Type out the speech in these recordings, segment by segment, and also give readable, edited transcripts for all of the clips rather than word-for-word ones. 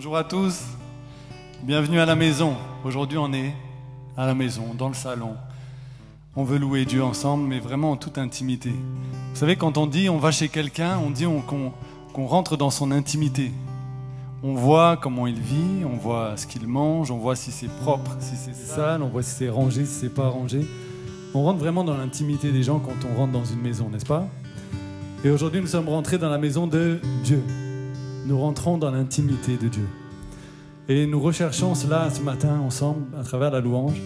Bonjour à tous, bienvenue à la maison. Aujourd'hui on est à la maison, dans le salon. On veut louer Dieu ensemble, mais vraiment en toute intimité. Vous savez, quand on dit on va chez quelqu'un, on dit qu'on rentre dans son intimité. On voit comment il vit, on voit ce qu'il mange, on voit si c'est propre, si c'est sale, on voit si c'est rangé, si c'est pas rangé. On rentre vraiment dans l'intimité des gens quand on rentre dans une maison, n'est-ce pas? Et aujourd'hui, nous sommes rentrés dans la maison de Dieu. Nous rentrons dans l'intimité de Dieu. Et nous recherchons cela ce matin ensemble à travers la louange.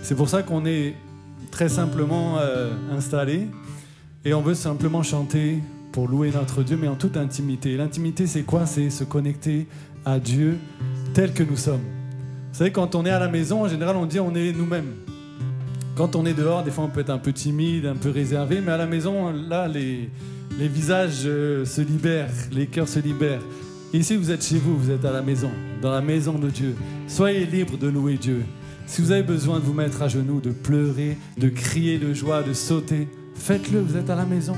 C'est pour ça qu'on est très simplement installés et on veut simplement chanter pour louer notre Dieu, mais en toute intimité. L'intimité, c'est quoi? C'est se connecter à Dieu tel que nous sommes. Vous savez, quand on est à la maison, en général, on dit on est nous-mêmes. Quand on est dehors, des fois, on peut être un peu timide, un peu réservé, mais à la maison, là, les visages se libèrent, les cœurs se libèrent. Et ici, vous êtes chez vous, vous êtes à la maison, dans la maison de Dieu. Soyez libres de louer Dieu. Si vous avez besoin de vous mettre à genoux, de pleurer, de crier de joie, de sauter, faites-le, vous êtes à la maison.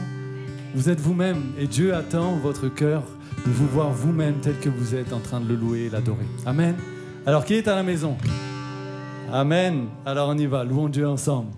Vous êtes vous-même et Dieu attend votre cœur de vous voir vous-même tel que vous êtes en train de le louer et l'adorer. Amen. Alors, qui est à la maison? Amen. Alors, on y va. Louons Dieu ensemble.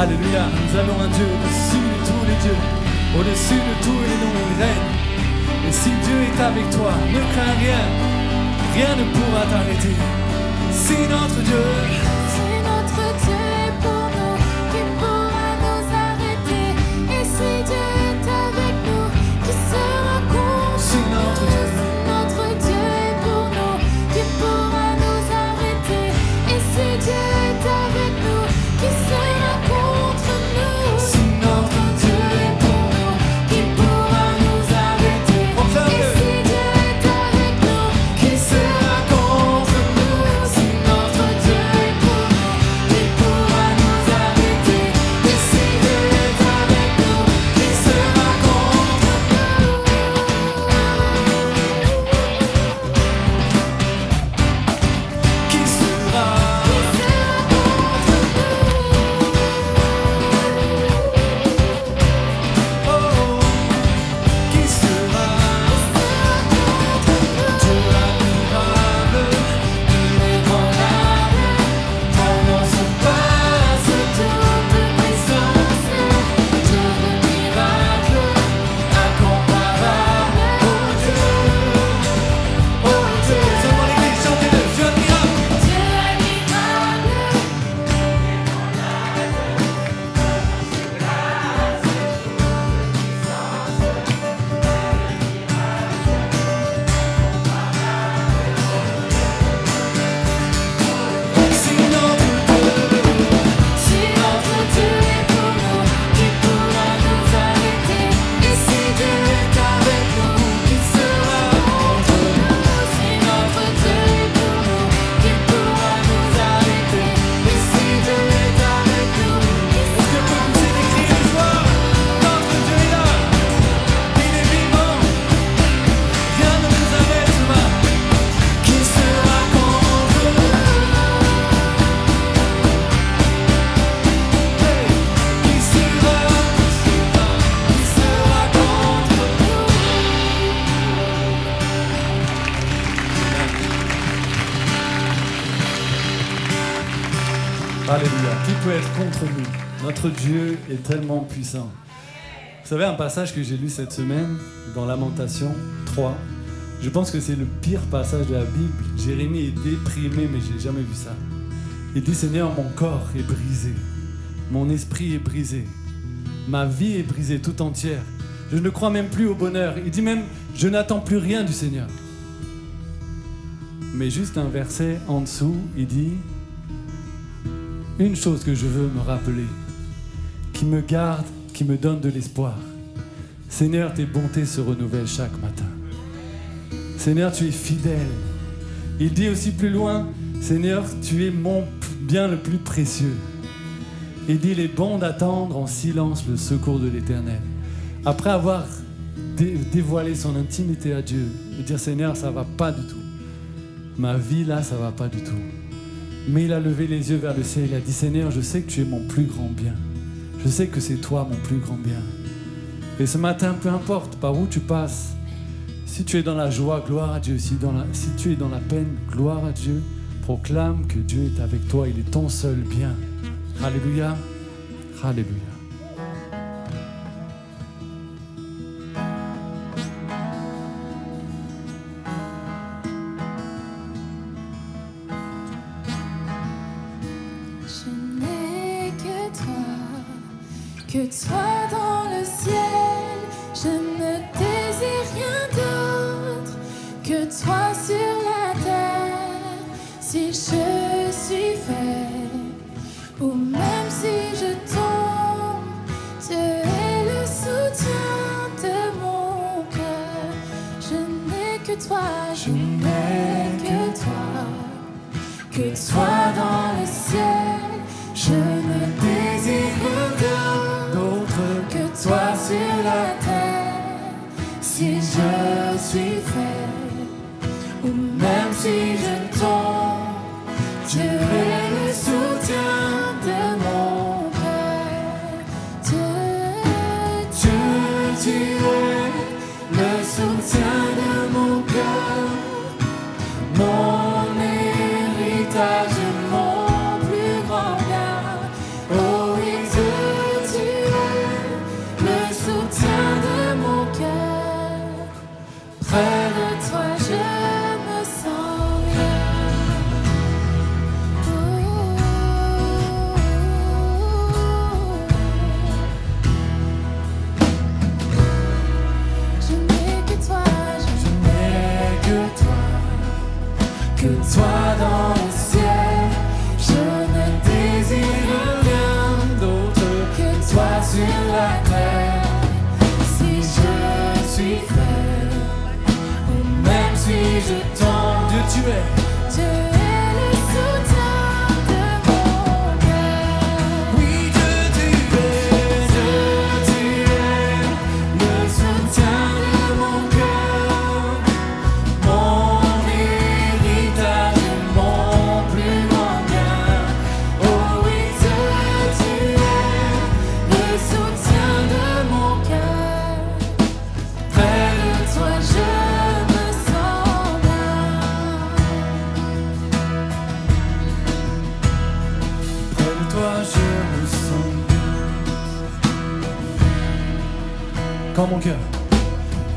Alléluia, nous avons un Dieu au-dessus de tous les dieux, au-dessus de tous les noms, il règne. Et si Dieu est avec toi, ne crains rien, rien ne pourra t'arrêter. Si notre Dieu est pour nous, qui pourra nous arrêter? Et si Dieu est avec nous, qui sera contre Si notre Dieu est pour nous, qui pourra nous arrêter? Et si Dieu est avec nous, qui sera contre nous? Si notre Dieu est pour nous, qui pourra nous arrêter? Et si Dieu est avec nous, qui sera contre nous? Si notre Dieu est pour Alléluia. Qui peut être contre nous? Notre Dieu est tellement puissant. Vous savez, un passage que j'ai lu cette semaine dans Lamentation 3, je pense que c'est le pire passage de la Bible. Jérémie est déprimé, mais je n'ai jamais vu ça. Il dit, Seigneur, mon corps est brisé, mon esprit est brisé, ma vie est brisée tout entière. Je ne crois même plus au bonheur. Il dit même, je n'attends plus rien du Seigneur. Mais juste un verset en dessous, il dit, une chose que je veux me rappeler, qui me garde, qui me donne de l'espoir. Seigneur, tes bontés se renouvellent chaque matin. Seigneur, tu es fidèle. Il dit aussi plus loin, Seigneur, tu es mon bien le plus précieux. Il dit, il est bon d'attendre en silence le secours de l'Éternel. Après avoir dévoilé son intimité à Dieu, de dire, Seigneur, ça va pas du tout. Ma vie là, ça va pas du tout. Mais il a levé les yeux vers le ciel, il a dit, Seigneur, je sais que tu es mon plus grand bien. Je sais que c'est toi mon plus grand bien. Et ce matin, peu importe par où tu passes, si tu es dans la joie, gloire à Dieu. Si tu es dans la peine, gloire à Dieu. Proclame que Dieu est avec toi, il est ton seul bien. Alléluia. Alléluia. Que toi dans le ciel, je ne désire rien d'autre que toi sur la terre. Si je suis faible ou même si je tombe, tu es le soutien de mon cœur. Je n'ai que toi, je n'ai que toi dans le ciel. Je ne désire rien d'autre que toi sur la terre. Si je suis faible ou même si je tombe, tu es le soutien de mon cœur. Dieu, tu es le soutien de mon cœur, mon héritage. Près de toi, je me sens bien. Je n'ai que toi, je n'ai que toi dans le ciel. Je ne désire rien d'autre que toi sur la terre. Si je suis faible, si je tombe, Dieu tu es le soutien de mon cœur. Oui, Dieu tu es le soutien de mon cœur, mon héritage, mon plus grand bien. Oh oui, Dieu tu es le soutien de mon cœur. Près de toi je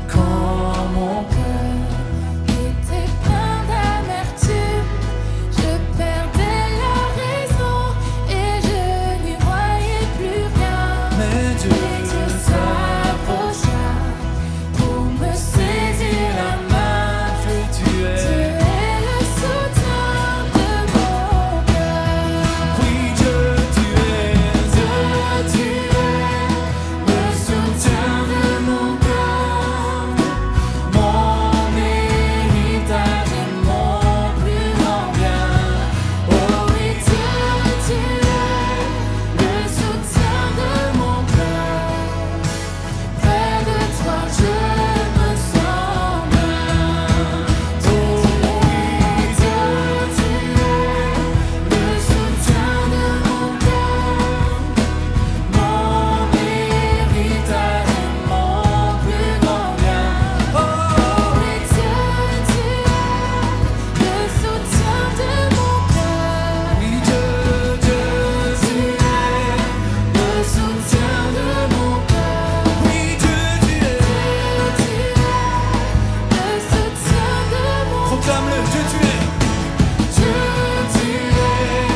quand mon cœur était plein d'amertume, je perdais la raison et je n'y voyais plus rien. Mais Dieu s'approcha pour me saisir la main. Tu es le soutien de mon cœur. Oui, Dieu tu es le soutien de mon cœur. Proclame-le, Dieu tu es. Dieu tu es,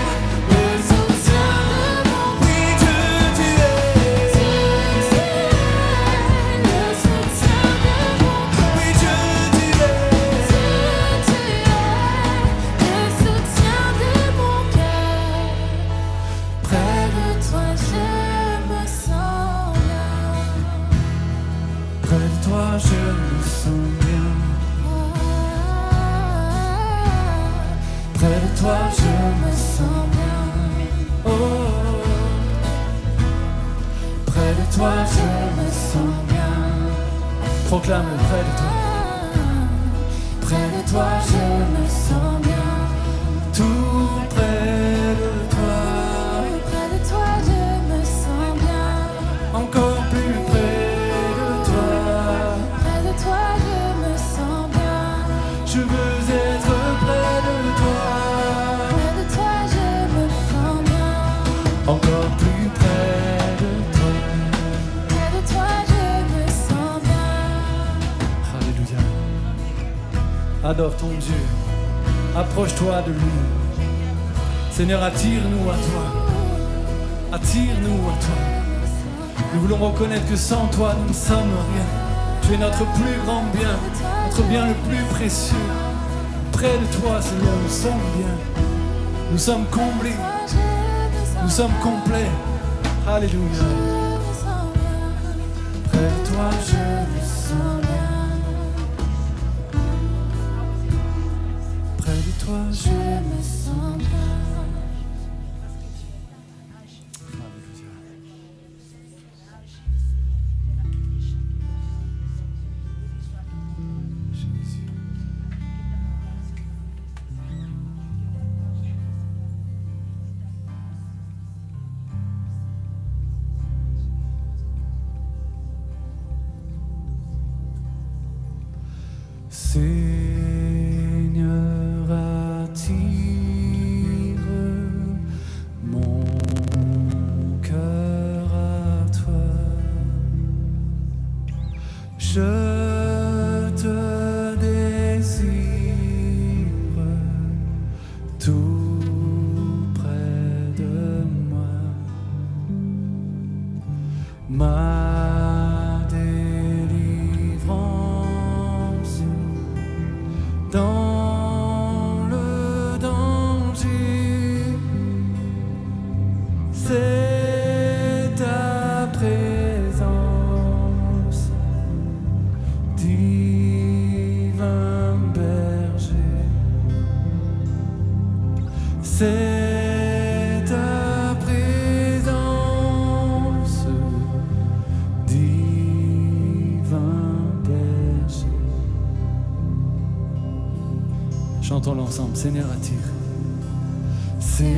le soutien de mon cœur. Oui, Dieu tu es. Dieu tu es, le soutien de mon cœur. Oui, Dieu tu es. Dieu tu es, le soutien de mon cœur. Près de toi je me sens bien. Près de toi je me sens bien. Près de toi je me sens bien. Oh, près de toi je me sens bien. Proclame près de toi. Près de toi je me sens bien. Tout près de toi. Près de toi je me sens bien. Encore plus près de toi. Près de toi je me sens bien. Je veux être près de toi. Près de toi je me sens bien. Encore plus près de toi. Près de toi je me sens bien. Alléluia. Adore ton Dieu. Approche-toi de lui. Seigneur, attire-nous à toi. Attire-nous à toi. Nous voulons reconnaître que sans toi, nous ne sommes rien. Tu es notre plus grand bien, notre bien le plus précieux. Près de toi, Seigneur, nous sommes bien. Nous sommes comblés. Nous sommes complets. Alléluia. Près de toi, je me sens bien. Près de toi, je me sens bien. Seigneur, attire mon cœur à toi. Je te désire tout près de moi. Ma délivrance dans le danger, c'est ta présence, divin berger. C'est ta présence, divin berger. Chantons l'ensemble. Seigneur, attire. Seigneur,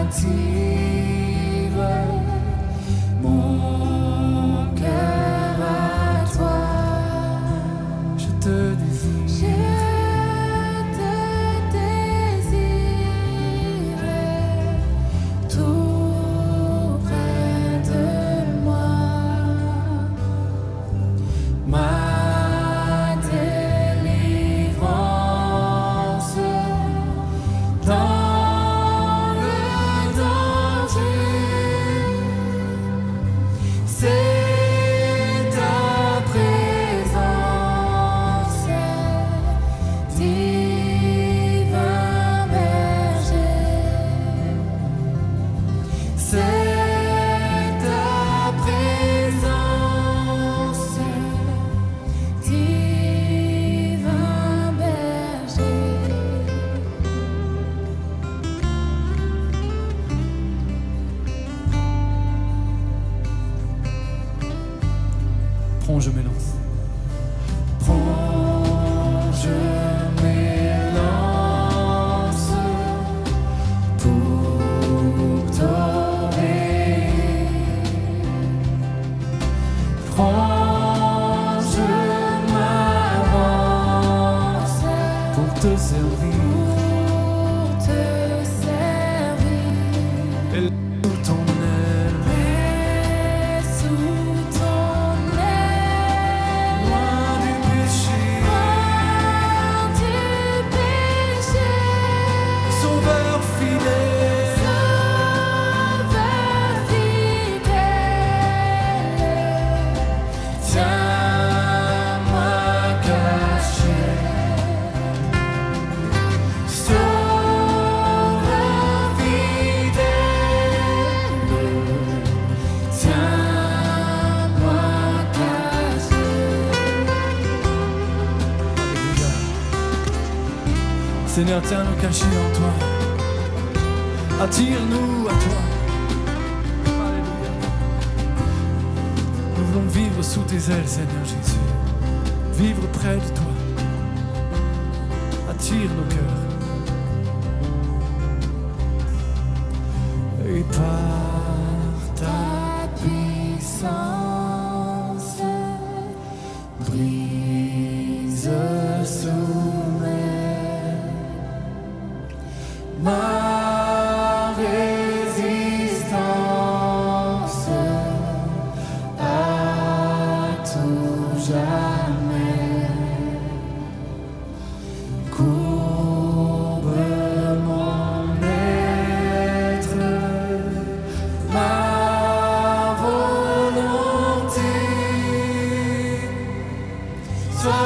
attire mon cœur à toi. Je te désire. Je te désire tout près de moi. Ma délivrance dans le danger, c'est ta présence, divin berger. C'est ta présence, divin berger. Prends, je m'élance. Prends, je m'élance pour t'obéir. Prends, je m'avance pour te servir. Et sous ton aile, loin du péché. Seigneur, tiens-nous cachés en toi. Attire-nous à toi. Alléluia. Nous voulons vivre sous tes ailes, Seigneur Jésus. Vivre près de toi. Attire nos cœurs. Et par ta puissance, brise soumet ma résistance à tout jamais. Courbe mon être, ma volonté, sois-en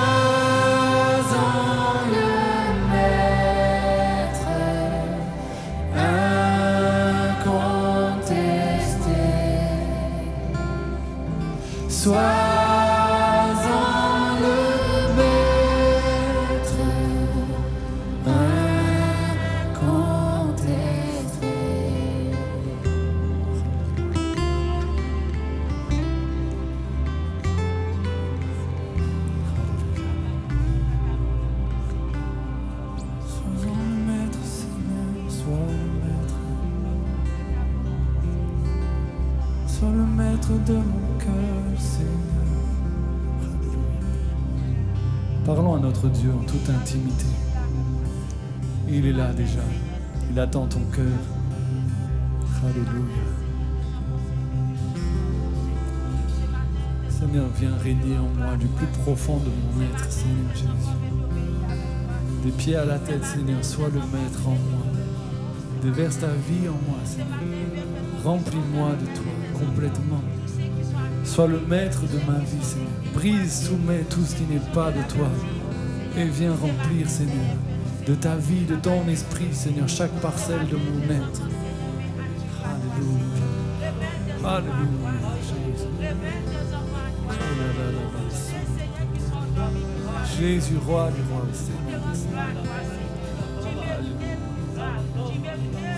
le maître, incontesté. Sois-en le maître, incontesté. Sois le maître, Seigneur, sois le maître. Sois le maître de mon cœur, Seigneur. Parlons à notre Dieu en toute intimité. Il est là déjà. Il attend ton cœur. Alléluia. Seigneur, viens régner en moi du plus profond de mon être, Seigneur Jésus. Des pieds à la tête, Seigneur, sois le maître en moi. Déverse ta vie en moi, Seigneur. Remplis-moi de toi complètement. Sois le maître de ma vie, Seigneur. Brise, soumets tout ce qui n'est pas de toi. Et viens remplir, Seigneur, de ta vie, de ton esprit, Seigneur, chaque parcelle de mon être. Alléluia. Alléluia, Jésus. Jésus, roi du roi, Seigneur. Alléluia.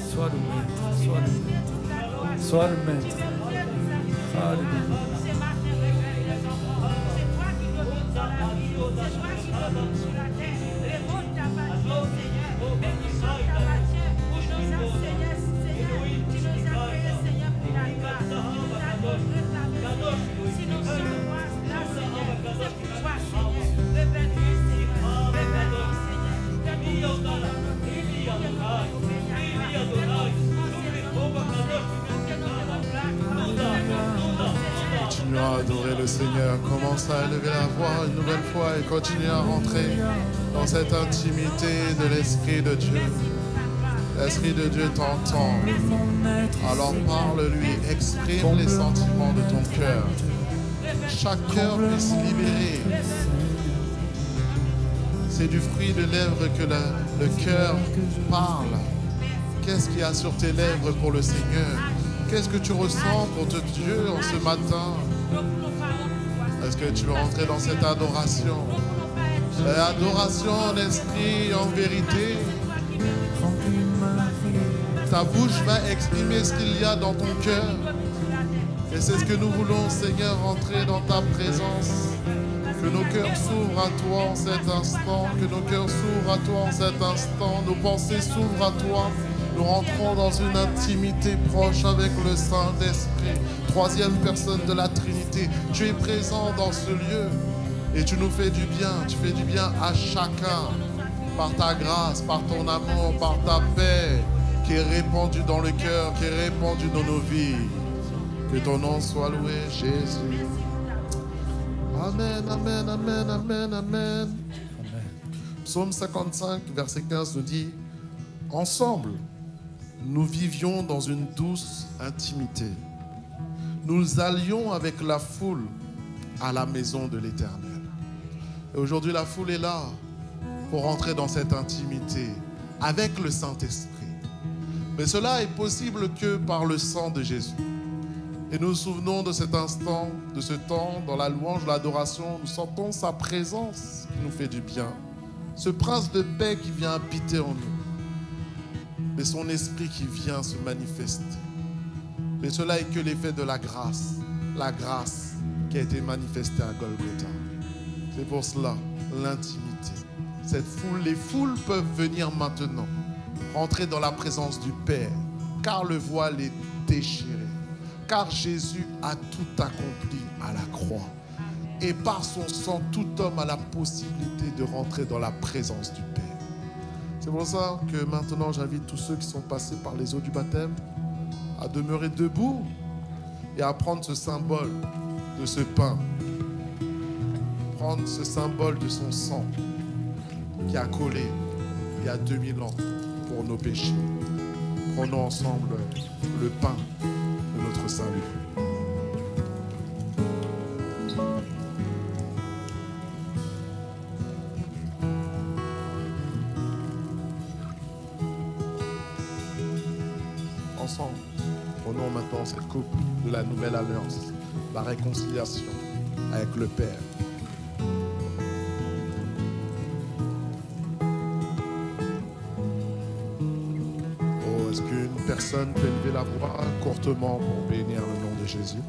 Sois le maître, sois le maître. Sois le maître. Alléluia. Continue à adorer le Seigneur, commence à élever la voix une nouvelle fois et continue à rentrer dans cette intimité de l'Esprit de Dieu. L'Esprit de Dieu t'entend. Alors parle-lui, exprime les sentiments de ton cœur. Chaque cœur puisse libérer. C'est du fruit de lèvres que le cœur parle. Qu'est-ce qu'il y a sur tes lèvres pour le Seigneur? Qu'est-ce que tu ressens pour ton Dieu en ce matin? Est-ce que tu veux rentrer dans cette adoration? Adoration en esprit, en vérité. Ta bouche va exprimer ce qu'il y a dans ton cœur. Et c'est ce que nous voulons, Seigneur, rentrer dans ta présence. Que nos cœurs s'ouvrent à toi en cet instant. Que nos cœurs s'ouvrent à toi en cet instant. Nos pensées s'ouvrent à toi. Nous rentrons dans une intimité proche avec le Saint-Esprit, troisième personne de la Trinité. Tu es présent dans ce lieu et tu nous fais du bien. Tu fais du bien à chacun par ta grâce, par ton amour, par ta paix qui est répandue dans le cœur, qui est répandue dans nos vies. Que ton nom soit loué, Jésus. Amen, amen, amen, amen, amen. Psaume 55, verset 15 nous dit: ensemble, nous vivions dans une douce intimité. Nous allions avec la foule à la maison de l'Éternel. Et aujourd'hui, la foule est là pour rentrer dans cette intimité avec le Saint-Esprit. Mais cela est possible que par le sang de Jésus. Et nous nous souvenons de cet instant, de ce temps, dans la louange, l'adoration, nous sentons sa présence qui nous fait du bien. ce prince de paix qui vient habiter en nous, mais son esprit qui vient se manifester. Mais cela est que l'effet de la grâce qui a été manifestée à Golgotha. C'est pour cela, l'intimité. Cette foule, les foules peuvent venir maintenant, rentrer dans la présence du Père, car le voile est déchiré, car Jésus a tout accompli à la croix. Et par son sang, tout homme a la possibilité de rentrer dans la présence du Père. C'est pour ça que maintenant, j'invite tous ceux qui sont passés par les eaux du baptême à demeurer debout et à prendre ce symbole de ce pain, prendre ce symbole de son sang qui a collé il y a 2000 ans pour nos péchés. Prenons ensemble le pain de notre salut. Ensemble, prenons maintenant cette coupe de la nouvelle alliance, la réconciliation avec le Père. Oh, est-ce qu'une personne peut élever la voix courtement pour bénir le nom de Jésus?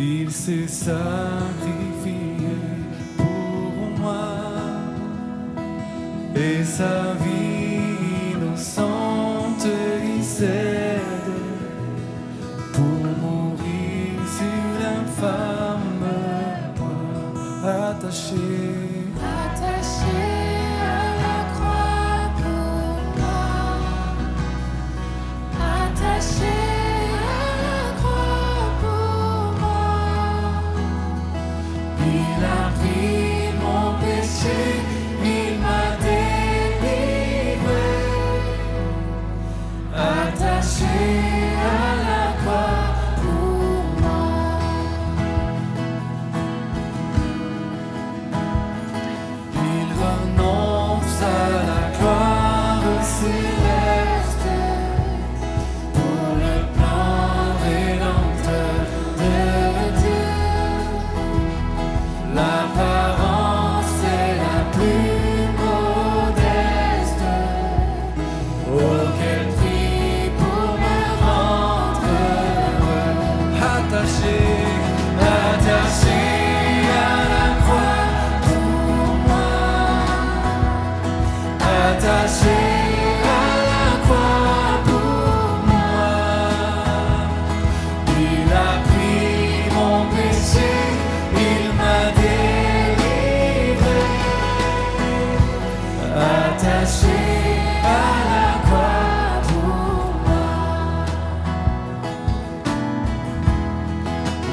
Il s'est sacrifié pour moi et sa vie innocente il cède pour mourir sur l'infâme point attaché.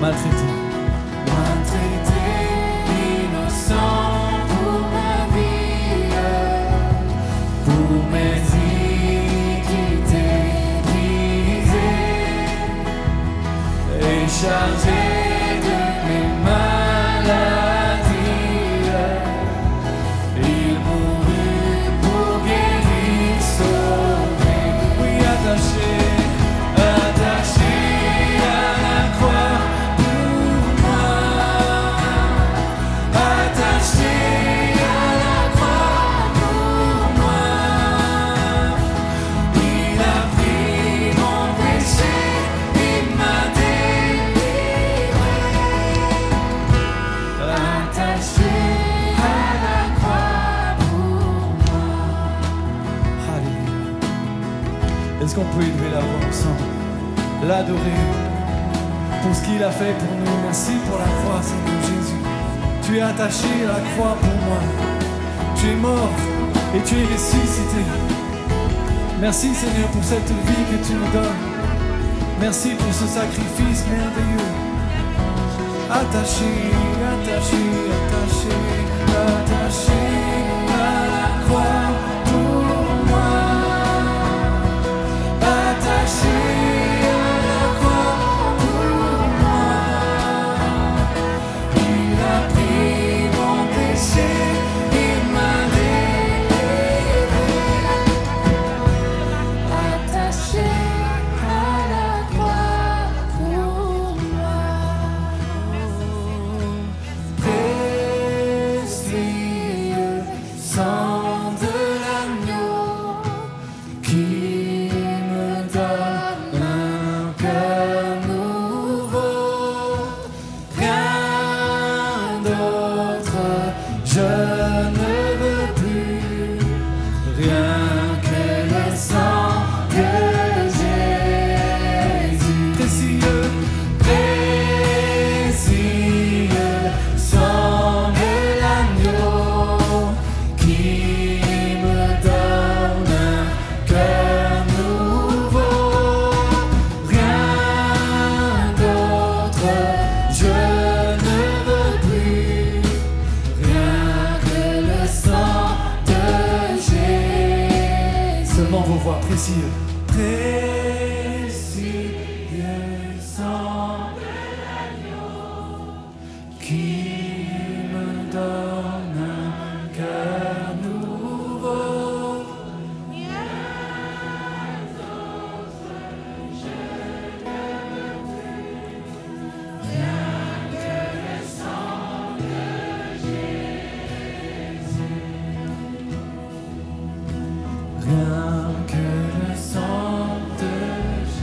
Maltraité, innocent pour ma vie, pour mes iniquités brisées et chargé de mes maladies. Il mourut pour guérir Est-ce qu'on peut élever la voix ensemble, l'adorer pour ce qu'il a fait pour nous? Merci pour la croix, Seigneur Jésus. Tu es attaché à la croix pour moi. Tu es mort et tu es ressuscité. Merci Seigneur pour cette vie que tu nous donnes. Merci pour ce sacrifice merveilleux. Attaché, attaché, attaché, attaché à la croix pour moi. Attaché à la croix pour moi. Il a pris mon péché, il m'a délivré. Attaché à la croix pour moi. Précieux sang de l'agneau qui me donne un cœur nouveau. Rien d'autre, je ne veux plus, rien que le sang de Jésus. Précieux, précieux sang de l'agneau qui me donne un cœur nouveau. Rien d'autre, je ne veux plus, rien que le sang de Jésus. Seulement vos voix, précieux. Précieux sang de l'agneau qui me donne un cœur nouveau. Rien que le sang de Jésus.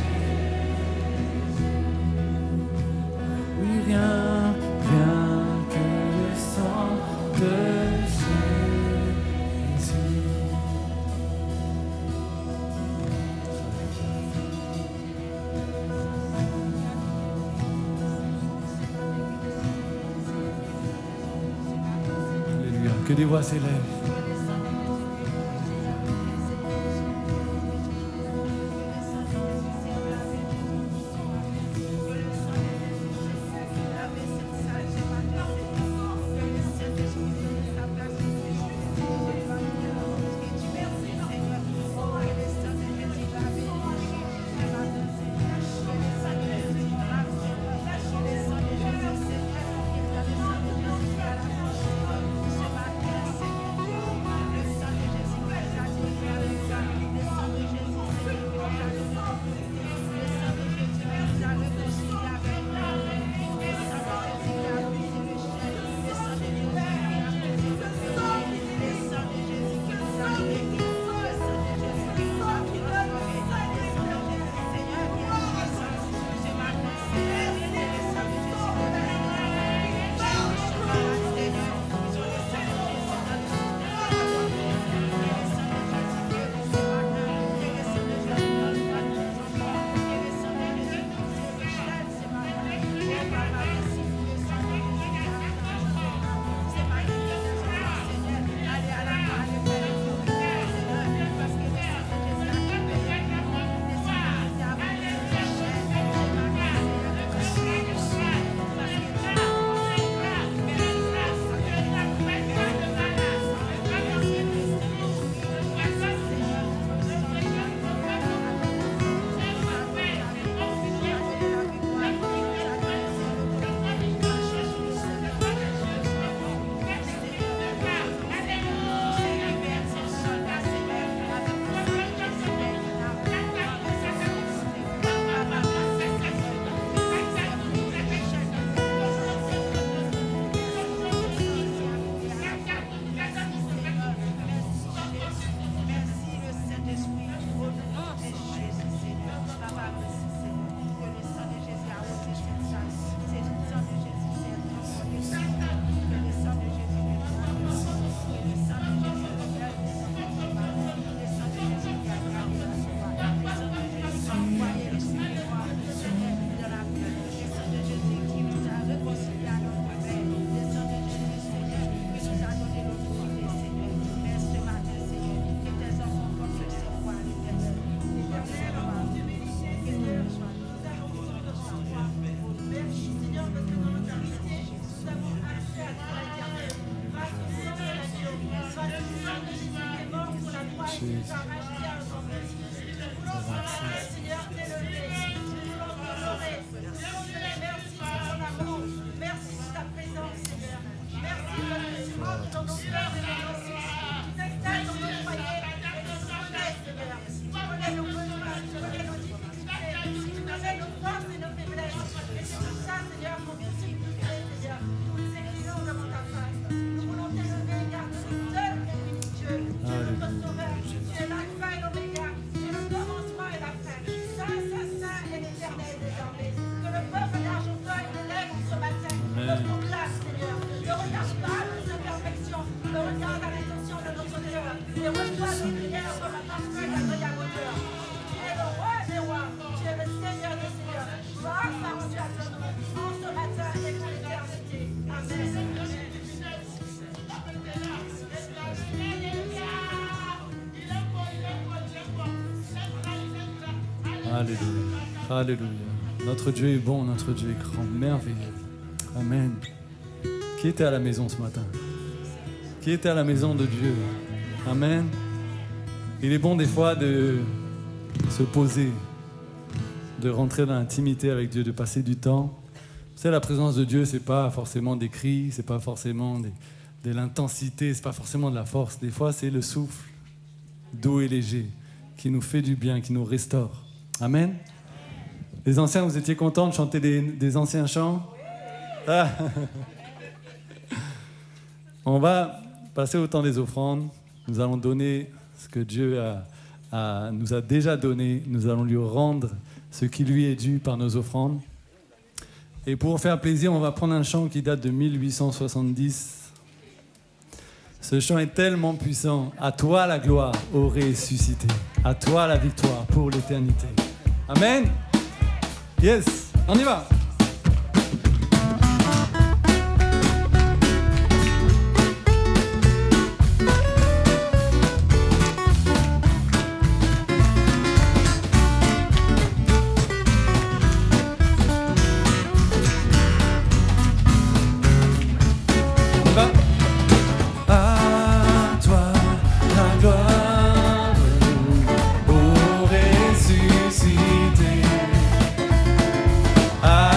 Oui, rien que le sang de Jésus. Alléluia. Que des voix s'élèvent. Attaché Alléluia. Alléluia. Notre Dieu est bon, notre Dieu est grand, merveilleux. Amen. Qui était à la maison ce matin? Qui était à la maison de Dieu? Amen. Il est bon des fois de se poser, de rentrer dans l'intimité avec Dieu, de passer du temps. Vous savez, la présence de Dieu, c'est pas forcément des cris, c'est pas forcément de l'intensité, c'est pas forcément de la force. Des fois, c'est le souffle doux et léger qui nous fait du bien, qui nous restaure. Amen. Les anciens, vous étiez contents de chanter des anciens chants? Ah. On va passer au temps des offrandes. Nous allons donner ce que Dieu nous a déjà donné. Nous allons lui rendre ce qui lui est dû par nos offrandes. Et pour faire plaisir, on va prendre un chant qui date de 1870. Ce chant est tellement puissant. À toi la gloire, ô ressuscité. À toi la victoire pour l'éternité. Amen. Yes, on y va. Ah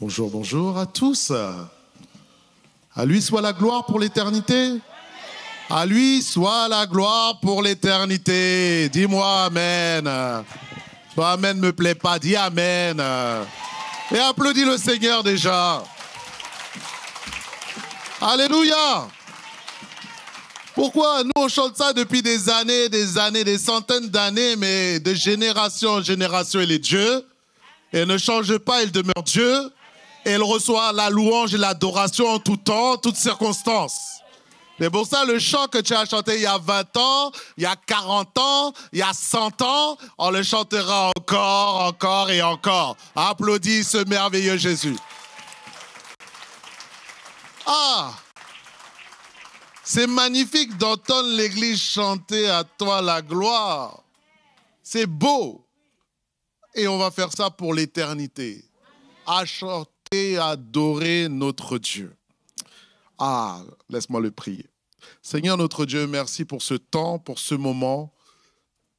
Bonjour, bonjour à tous. À lui soit la gloire pour l'éternité. À lui soit la gloire pour l'éternité. Dis-moi amen. Toi, amen ne me plaît pas, dis amen. Et applaudis le Seigneur déjà. Alléluia. Pourquoi nous on chante ça depuis des années, des centaines d'années, mais de génération en génération, il est Dieu. Et ne change pas, il demeure Dieu. Et il reçoit la louange et l'adoration en tout temps, en toutes circonstances. C'est pour ça le chant que tu as chanté il y a 20 ans, il y a 40 ans, il y a 100 ans, on le chantera encore, encore et encore. Applaudis ce merveilleux Jésus. Ah! C'est magnifique d'entendre l'Église chanter à toi la gloire. C'est beau. Et on va faire ça pour l'éternité. À chanter, à adorer notre Dieu. Ah, laisse-moi le prier. Seigneur notre Dieu, merci pour ce temps, pour ce moment.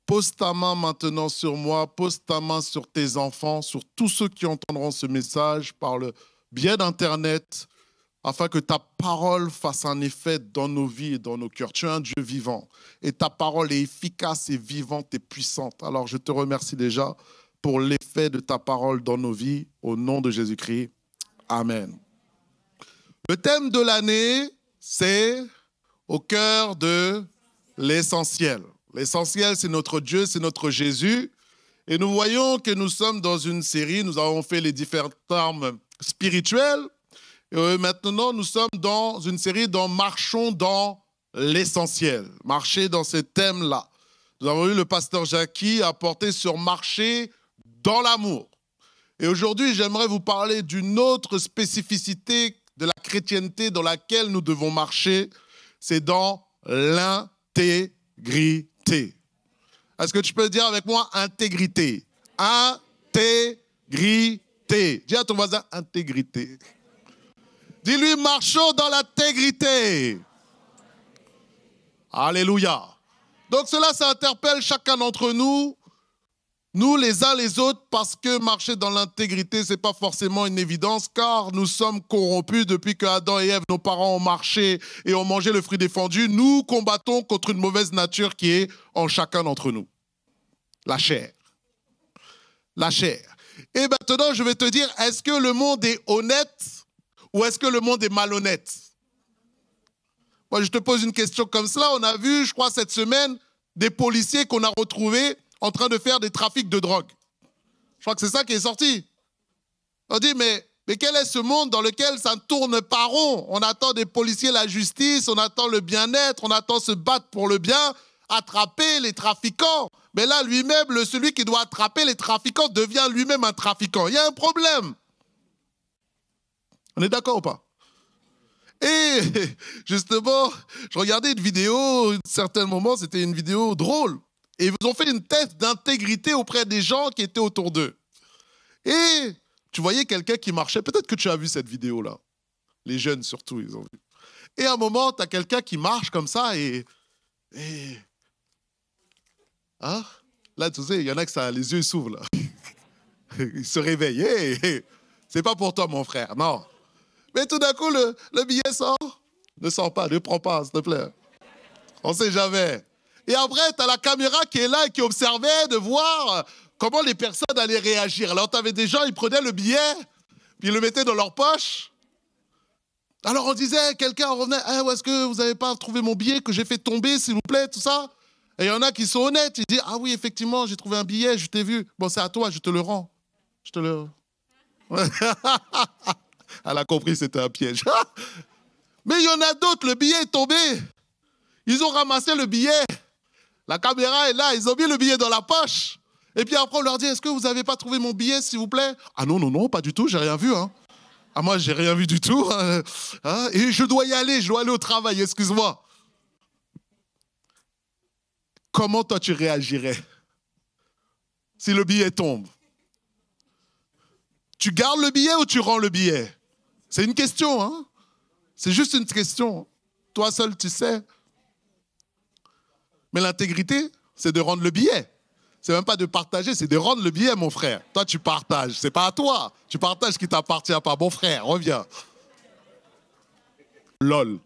Pose ta main maintenant sur moi, pose ta main sur tes enfants, sur tous ceux qui entendront ce message par le biais d'Internet, afin que ta parole fasse un effet dans nos vies et dans nos cœurs. Tu es un Dieu vivant et ta parole est efficace et vivante et puissante. Alors je te remercie déjà pour l'effet de ta parole dans nos vies, au nom de Jésus-Christ. Amen. Le thème de l'année, c'est au cœur de l'essentiel. L'essentiel, c'est notre Dieu, c'est notre Jésus. Et nous voyons que nous sommes dans une série, nous avons fait les différents termes spirituels. Et maintenant, nous sommes dans une série dont marchons dans l'essentiel. Marcher dans ce thème-là. Nous avons eu le pasteur Jackie apporter sur marcher dans l'amour. Et aujourd'hui, j'aimerais vous parler d'une autre spécificité de la chrétienté dans laquelle nous devons marcher. C'est dans l'intégrité. Est-ce que tu peux dire avec moi intégrité? Intégrité. Dis à ton voisin intégrité. Dis-lui, marchons dans l'intégrité. Alléluia. Donc cela, ça interpelle chacun d'entre nous, nous les uns les autres, parce que marcher dans l'intégrité, ce n'est pas forcément une évidence, car nous sommes corrompus depuis que Adam et Ève, nos parents, ont marché et ont mangé le fruit défendu. Nous combattons contre une mauvaise nature qui est en chacun d'entre nous. La chair. La chair. Et maintenant, je vais te dire, est-ce que le monde est honnête ou est-ce que le monde est malhonnête? Moi, je te pose une question comme cela. On a vu, je crois, cette semaine, des policiers qu'on a retrouvés en train de faire des trafics de drogue. Je crois que c'est ça qui est sorti. On dit, mais quel est ce monde dans lequel ça ne tourne pas rond? On attend des policiers la justice, on attend le bien-être, on attend se battre pour le bien, attraper les trafiquants. Mais là, lui-même, celui qui doit attraper les trafiquants devient lui-même un trafiquant. Il y a un problème. On est d'accord ou pas? Et justement, je regardais une vidéo, à un certain moment, c'était une vidéo drôle. Et ils ont fait une test d'intégrité auprès des gens qui étaient autour d'eux. Et tu voyais quelqu'un qui marchait, peut-être que tu as vu cette vidéo-là. Les jeunes surtout, ils ont vu. Et à un moment, tu as quelqu'un qui marche comme ça et hein? Là, tu sais, il y en a que ça, les yeux s'ouvrent, là. Ils se réveillent. Hey, c'est pas pour toi, mon frère, non. Mais tout d'un coup, le billet sort. Ne sors pas, ne prends pas, s'il te plaît. On ne sait jamais. Et après, tu as la caméra qui est là et qui observait de voir comment les personnes allaient réagir. Alors, tu avais des gens, ils prenaient le billet, puis ils le mettaient dans leur poche. Alors, on disait, quelqu'un revenait, ah, où est-ce que vous n'avez pas trouvé mon billet que j'ai fait tomber, s'il vous plaît, tout ça? Et il y en a qui sont honnêtes, ils disent, ah oui, effectivement, j'ai trouvé un billet, je t'ai vu. Bon, c'est à toi, je te le rends. Je te le... Elle a compris, c'était un piège. Mais il y en a d'autres, le billet est tombé. Ils ont ramassé le billet. La caméra est là, ils ont mis le billet dans la poche. Et puis après, on leur dit, est-ce que vous n'avez pas trouvé mon billet, s'il vous plaît? Ah non, non, non, pas du tout, j'ai rien vu. Hein. Ah moi, j'ai rien vu du tout. Hein. Et je dois y aller, je dois aller au travail, excuse-moi. Comment toi, tu réagirais si le billet tombe? Tu gardes le billet ou tu rends le billet? C'est une question, hein? C'est juste une question. Toi seul, tu sais. Mais l'intégrité, c'est de rendre le billet. c'est même pas de partager, c'est de rendre le billet, mon frère. Toi, tu partages, c'est pas à toi. Tu partages ce qui t'appartient pas. Mon frère, reviens. Lol.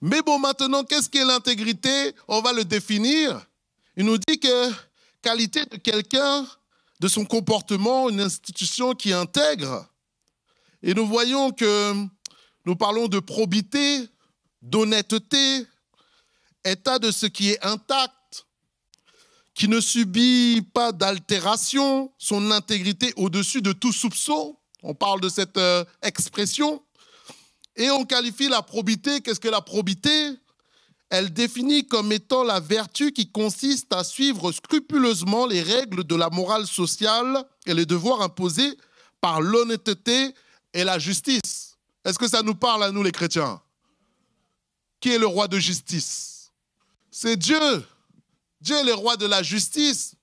Mais bon, maintenant, qu'est-ce qu'est l'intégrité? On va le définir. Il nous dit que qualité de quelqu'un, de son comportement, une institution qui intègre. Et nous voyons que nous parlons de probité, d'honnêteté, état de ce qui est intact, qui ne subit pas d'altération, son intégrité au-dessus de tout soupçon. On parle de cette expression. Et on qualifie la probité. Qu'est-ce que la probité? Elle définit comme étant la vertu qui consiste à suivre scrupuleusement les règles de la morale sociale et les devoirs imposés par l'honnêteté et la justice. Est-ce que ça nous parle à nous les chrétiens? Qui est le roi de justice? C'est Dieu. Dieu est le roi de la justice.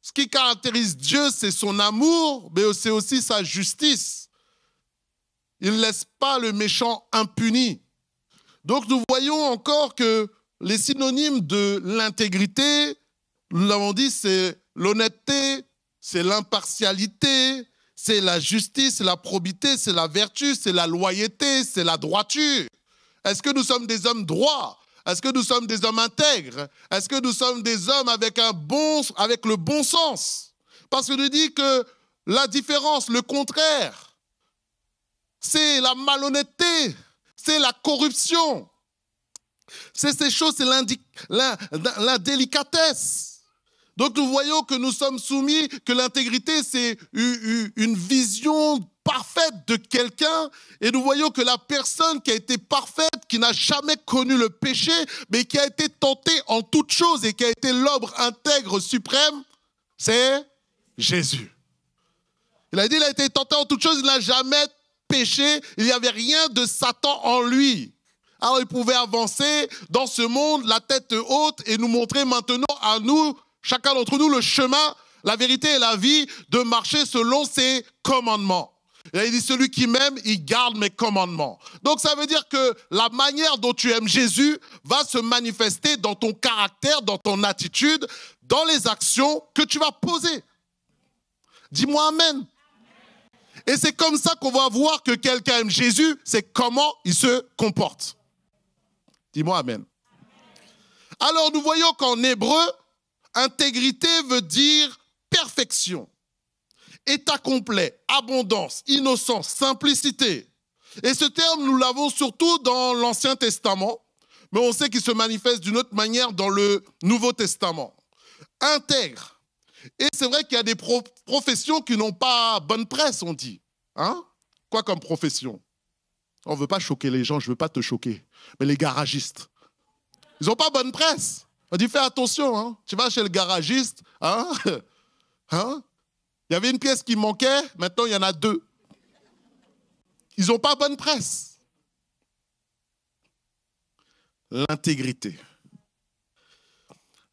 Ce qui caractérise Dieu, c'est son amour, mais c'est aussi sa justice. Il ne laisse pas le méchant impuni. Donc nous voyons encore que les synonymes de l'intégrité, nous l'avons dit, c'est l'honnêteté, c'est l'impartialité, c'est la justice, c'est la probité, c'est la vertu, c'est la loyauté, c'est la droiture. Est-ce que nous sommes des hommes droits? Est-ce que nous sommes des hommes intègres? Est-ce que nous sommes des hommes avec le bon sens? Parce que nous dit que la différence, le contraire, c'est la malhonnêteté, c'est la corruption. C'est ces choses, c'est l'indélicatesse. Donc nous voyons que nous sommes soumis, que l'intégrité, c'est une vision parfaite de quelqu'un. Et nous voyons que la personne qui a été parfaite, qui n'a jamais connu le péché, mais qui a été tentée en toutes choses et qui a été l'homme intègre suprême, c'est Jésus. Il a dit, il a été tenté en toutes choses, il n'a jamais péché, il n'y avait rien de Satan en lui. Alors il pouvait avancer dans ce monde, la tête haute, et nous montrer maintenant à nous, chacun d'entre nous, le chemin, la vérité et la vie, de marcher selon ses commandements. Et il dit, celui qui m'aime, il garde mes commandements. Donc ça veut dire que la manière dont tu aimes Jésus va se manifester dans ton caractère, dans ton attitude, dans les actions que tu vas poser. Dis-moi amen. Et c'est comme ça qu'on va voir que quelqu'un aime Jésus, c'est comment il se comporte. Dis-moi amen. Alors nous voyons qu'en hébreu, intégrité veut dire perfection, état complet, abondance, innocence, simplicité. Et ce terme, nous l'avons surtout dans l'Ancien Testament, mais on sait qu'il se manifeste d'une autre manière dans le Nouveau Testament. Intègre. Et c'est vrai qu'il y a des professions qui n'ont pas bonne presse, on dit. Hein? Quoi comme profession? On ne veut pas choquer les gens, je ne veux pas te choquer. Mais les garagistes, ils n'ont pas bonne presse. On dit, fais attention, hein? Tu vas chez le garagiste, hein? Hein? Il y avait une pièce qui manquait, maintenant il y en a deux. Ils n'ont pas bonne presse. L'intégrité.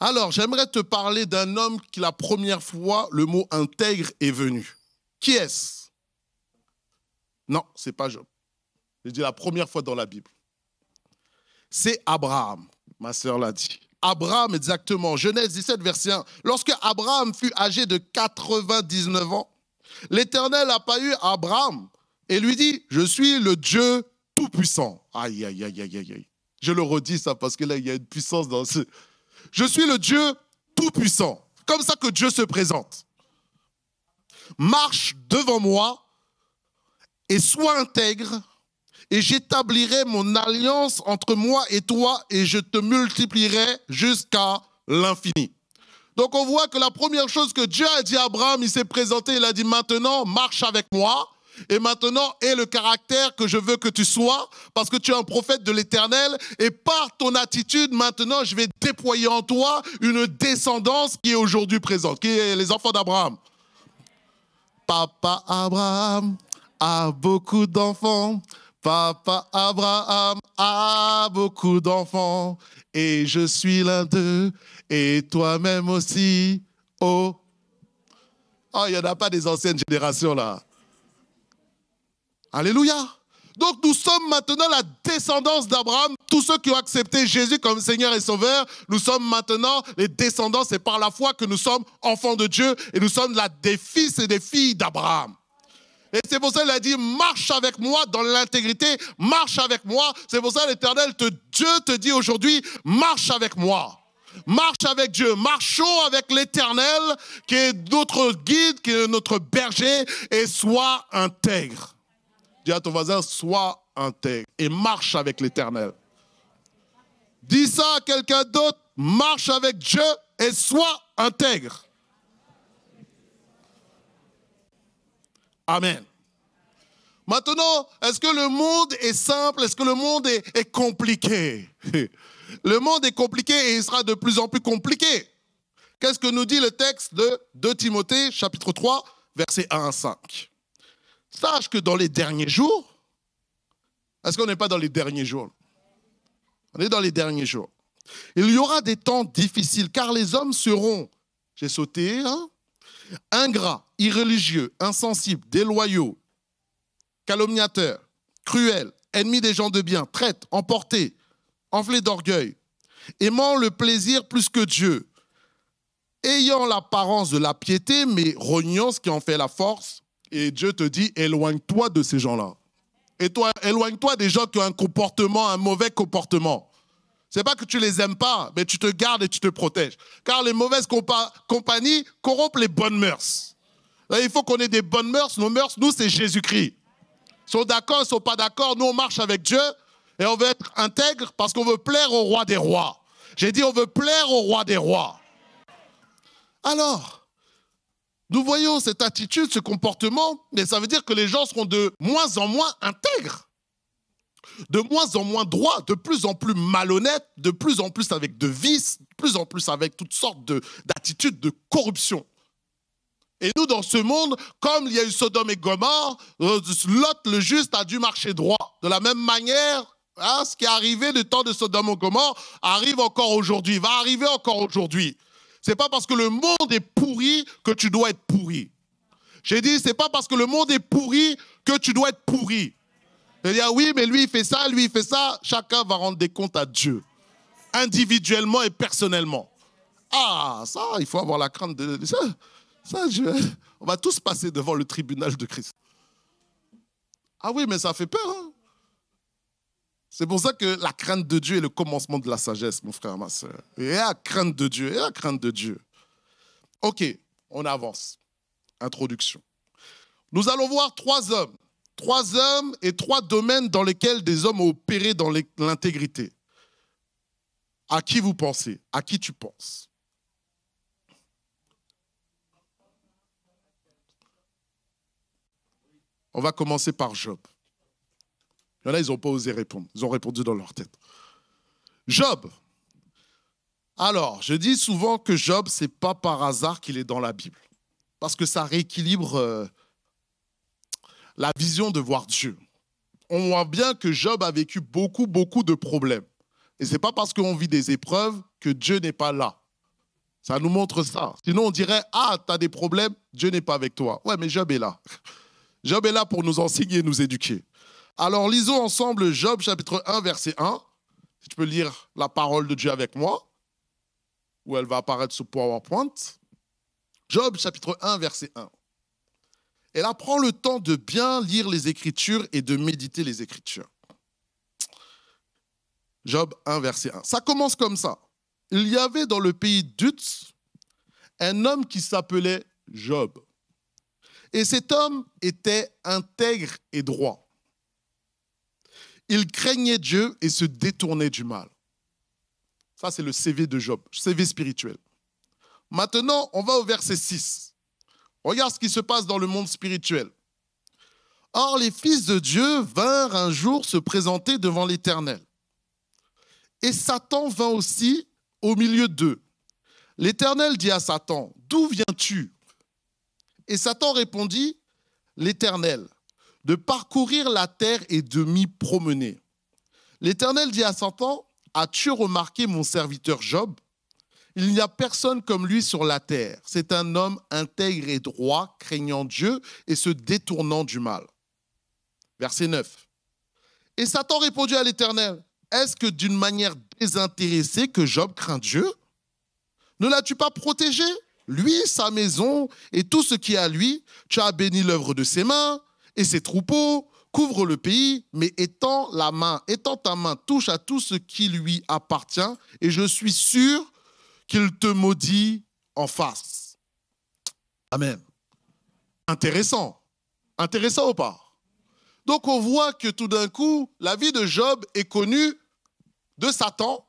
Alors, j'aimerais te parler d'un homme qui, la première fois, le mot intègre est venu. Qui est-ce? Non, ce n'est pas Job. Je dis la première fois dans la Bible. C'est Abraham, ma sœur l'a dit. Abraham, exactement. Genèse 17, verset 1. Lorsque Abraham fut âgé de 99 ans, l'Éternel apparut à Abraham et lui dit, je suis le Dieu tout-puissant. Aïe, aïe, aïe, aïe, aïe. Je le redis ça parce que là, il y a une puissance dans ce... Je suis le Dieu tout-puissant. Comme ça que Dieu se présente. Marche devant moi et sois intègre et j'établirai mon alliance entre moi et toi et je te multiplierai jusqu'à l'infini. Donc on voit que la première chose que Dieu a dit à Abraham, il s'est présenté, il a dit maintenant marche avec moi. Et maintenant, aie le caractère que je veux que tu sois, parce que tu es un prophète de l'Éternel. Et par ton attitude, maintenant, je vais déployer en toi une descendance qui est aujourd'hui présente, qui est les enfants d'Abraham. Papa Abraham a beaucoup d'enfants. Papa Abraham a beaucoup d'enfants. Et je suis l'un d'eux, et toi-même aussi. Oh, il n'y en a pas des anciennes générations là. Alléluia. Donc nous sommes maintenant la descendance d'Abraham tous ceux qui ont accepté Jésus comme Seigneur et Sauveur, nous sommes maintenant les descendants. C'est par la foi que nous sommes enfants de Dieu et nous sommes des fils et des filles d'Abraham. Et c'est pour ça qu'il a dit, marche avec moi dans l'intégrité, marche avec moi. C'est pour ça l'Éternel, Dieu te dit aujourd'hui, marche avec moi. Marche avec Dieu, marchons avec l'Éternel qui est notre guide, qui est notre berger, et sois intègre. Dis à ton voisin, sois intègre et marche avec l'Éternel. Dis ça à quelqu'un d'autre, marche avec Dieu et sois intègre. Amen. Maintenant, est-ce que le monde est simple? Est-ce que le monde est compliqué? Le monde est compliqué et il sera de plus en plus compliqué. Qu'est-ce que nous dit le texte de 2 Timothée, chapitre 3, versets 1 à 5? Sache que dans les derniers jours, est-ce qu'on n'est pas dans les derniers jours? On est dans les derniers jours. Il y aura des temps difficiles car les hommes seront, j'ai sauté, ingrats, irréligieux, insensibles, déloyaux, calomniateurs, cruels, ennemis des gens de bien, traîtres, emportés, enflés d'orgueil, aimant le plaisir plus que Dieu, ayant l'apparence de la piété, mais rognant ce qui en fait la force. Et Dieu te dit, éloigne-toi de ces gens-là. Et toi, éloigne-toi des gens qui ont un mauvais comportement. Ce n'est pas que tu les aimes pas, mais tu te gardes et tu te protèges. Car les mauvaises compagnies corrompent les bonnes mœurs. Là, il faut qu'on ait des bonnes mœurs. Nos mœurs, nous, c'est Jésus-Christ. Ils sont d'accord, ils ne sont pas d'accord. Nous, on marche avec Dieu. Et on veut être intègre parce qu'on veut plaire au roi des rois. J'ai dit on veut plaire au roi des rois. Alors, nous voyons cette attitude, ce comportement, mais ça veut dire que les gens seront de moins en moins intègres, de moins en moins droits, de plus en plus malhonnêtes, de plus en plus avec de vices, de plus en plus avec toutes sortes d'attitudes de corruption. Et nous, dans ce monde, comme il y a eu Sodome et Gomorrhe, Lot, le juste, a dû marcher droit. De la même manière, ce qui est arrivé du temps de Sodome et Gomorrhe arrive encore aujourd'hui, va arriver encore aujourd'hui. Ce n'est pas parce que le monde est pourri que tu dois être pourri. J'ai dit, ce n'est pas parce que le monde est pourri que tu dois être pourri. C'est-à-dire, oui, mais lui, il fait ça, lui, il fait ça. Chacun va rendre des comptes à Dieu, individuellement et personnellement. Ah, ça, il faut avoir la crainte de ça. On va tous passer devant le tribunal de Christ. Ah oui, mais ça fait peur, hein? C'est pour ça que la crainte de Dieu est le commencement de la sagesse, mon frère, ma soeur. Et la crainte de Dieu, et la crainte de Dieu. Ok, on avance. Introduction. Nous allons voir 3 hommes. 3 hommes et 3 domaines dans lesquels des hommes ont opéré dans l'intégrité. À qui vous pensez? À qui tu penses? On va commencer par Job. Il y en a, ils n'ont pas osé répondre. Ils ont répondu dans leur tête. Job. Alors, je dis souvent que Job, ce n'est pas par hasard qu'il est dans la Bible. Parce que ça rééquilibre la vision de voir Dieu. On voit bien que Job a vécu beaucoup de problèmes. Et ce n'est pas parce qu'on vit des épreuves que Dieu n'est pas là. Ça nous montre ça. Sinon, on dirait, ah, tu as des problèmes, Dieu n'est pas avec toi. Ouais, mais Job est là. Job est là pour nous enseigner et nous éduquer. Alors, lisons ensemble Job, chapitre 1, verset 1. Si tu peux lire la parole de Dieu avec moi, où elle va apparaître sur PowerPoint. Job, chapitre 1, verset 1. Et là, prends le temps de bien lire les Écritures et de méditer les Écritures. Job 1, verset 1. Ça commence comme ça. Il y avait dans le pays d'Uz un homme qui s'appelait Job. Et cet homme était intègre et droit. Il craignait Dieu et se détournait du mal. Ça, c'est le CV de Job, CV spirituel. Maintenant, on va au verset 6. Regarde ce qui se passe dans le monde spirituel. Or, les fils de Dieu vinrent un jour se présenter devant l'Éternel. Et Satan vint aussi au milieu d'eux. L'Éternel dit à Satan, « D'où viens-tu » Et Satan répondit, « L'Éternel, de parcourir la terre et de m'y promener. » L'Éternel dit à Satan, « As-tu remarqué mon serviteur Job ? Il n'y a personne comme lui sur la terre. C'est un homme intègre et droit, craignant Dieu et se détournant du mal. » Verset 9. Et Satan répondit à l'Éternel, est-ce que d'une manière désintéressée que Job craint Dieu? Ne l'as-tu pas protégé? Lui, sa maison et tout ce qui est à lui, tu as béni l'œuvre de ses mains et ses troupeaux, couvre le pays, mais étends ta main, touche à tout ce qui lui appartient, et je suis sûr qu'il te maudit en face. Amen. Intéressant. Intéressant ou pas? Donc on voit que tout d'un coup, la vie de Job est connue de Satan,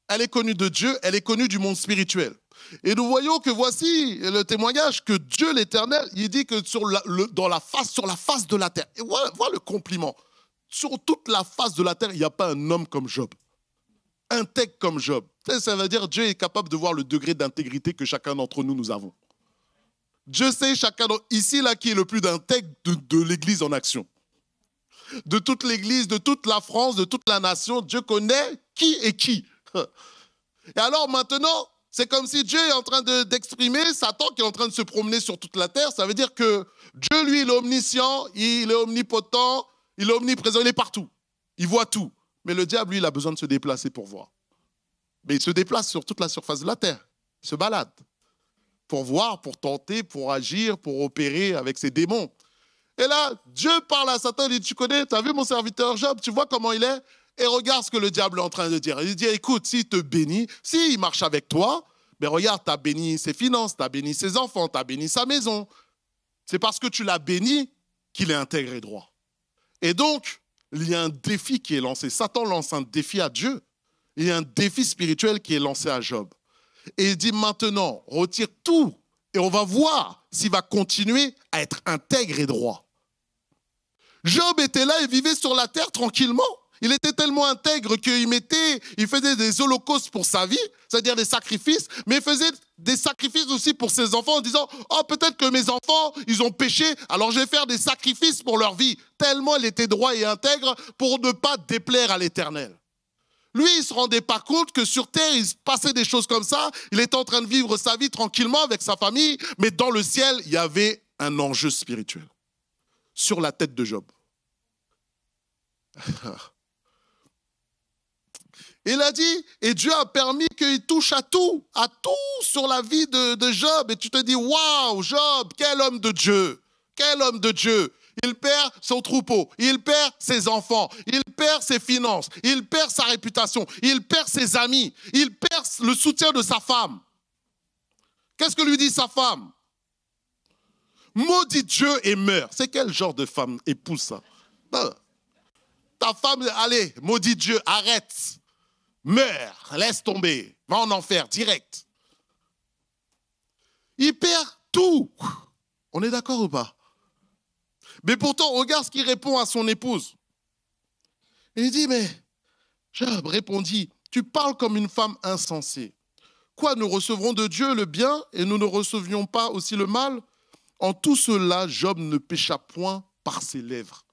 elle est connue de Dieu, elle est connue du monde spirituel. Et nous voyons que voici le témoignage que Dieu l'Éternel, il dit que sur la face de la terre, et voilà le compliment, sur toute la face de la terre, il n'y a pas un homme comme Job, intègre comme Job. Ça veut dire que Dieu est capable de voir le degré d'intégrité que chacun d'entre nous avons. Dieu sait chacun ici là qui est le plus d'intègre de l'Église en action. De toute l'Église, de toute la France, de toute la nation, Dieu connaît qui est qui. Et alors maintenant, c'est comme si Dieu est en train d'exprimer Satan qui est en train de se promener sur toute la terre. Ça veut dire que Dieu, lui, il est omniscient, il est omnipotent, il est omniprésent, il est partout. Il voit tout. Mais le diable, lui, il a besoin de se déplacer pour voir. Mais il se déplace sur toute la surface de la terre. Il se balade pour voir, pour tenter, pour agir, pour opérer avec ses démons. Et là, Dieu parle à Satan, il dit, tu connais, tu as vu mon serviteur Job, tu vois comment il est? Et regarde ce que le diable est en train de dire. Il dit, écoute, s'il te bénit, s'il marche avec toi, ben regarde, tu as béni ses finances, tu as béni ses enfants, tu as béni sa maison. C'est parce que tu l'as béni qu'il est intègre et droit. Et donc, il y a un défi qui est lancé. Satan lance un défi à Dieu. Il y a un défi spirituel qui est lancé à Job. Et il dit maintenant, retire tout et on va voir s'il va continuer à être intègre et droit. Job était là et vivait sur la terre tranquillement. Il était tellement intègre qu'il faisait des holocaustes pour sa vie, c'est-à-dire des sacrifices, mais il faisait des sacrifices aussi pour ses enfants en disant « Oh, peut-être que mes enfants, ils ont péché, alors je vais faire des sacrifices pour leur vie. » Tellement il était droit et intègre pour ne pas déplaire à l'Éternel. Lui, il ne se rendait pas compte que sur terre, il se passait des choses comme ça. Il était en train de vivre sa vie tranquillement avec sa famille, mais dans le ciel, il y avait un enjeu spirituel sur la tête de Job. Il a dit, et Dieu a permis qu'il touche à tout sur la vie de Job. Et tu te dis, waouh, Job, quel homme de Dieu, quel homme de Dieu. Il perd son troupeau, il perd ses enfants, il perd ses finances, il perd sa réputation, il perd ses amis, il perd le soutien de sa femme. Qu'est-ce que lui dit sa femme? Maudit Dieu et meurs. C'est quel genre de femme épouse ça? Non. Ta femme, allez, maudit Dieu, arrête. Meurs, laisse tomber, va en enfer, direct. Il perd tout. On est d'accord ou pas? Mais pourtant, regarde ce qu'il répond à son épouse. Il dit, mais Job répondit, tu parles comme une femme insensée. Quoi, nous recevrons de Dieu le bien et nous ne recevions pas aussi le mal? En tout cela, Job ne pécha point par ses lèvres.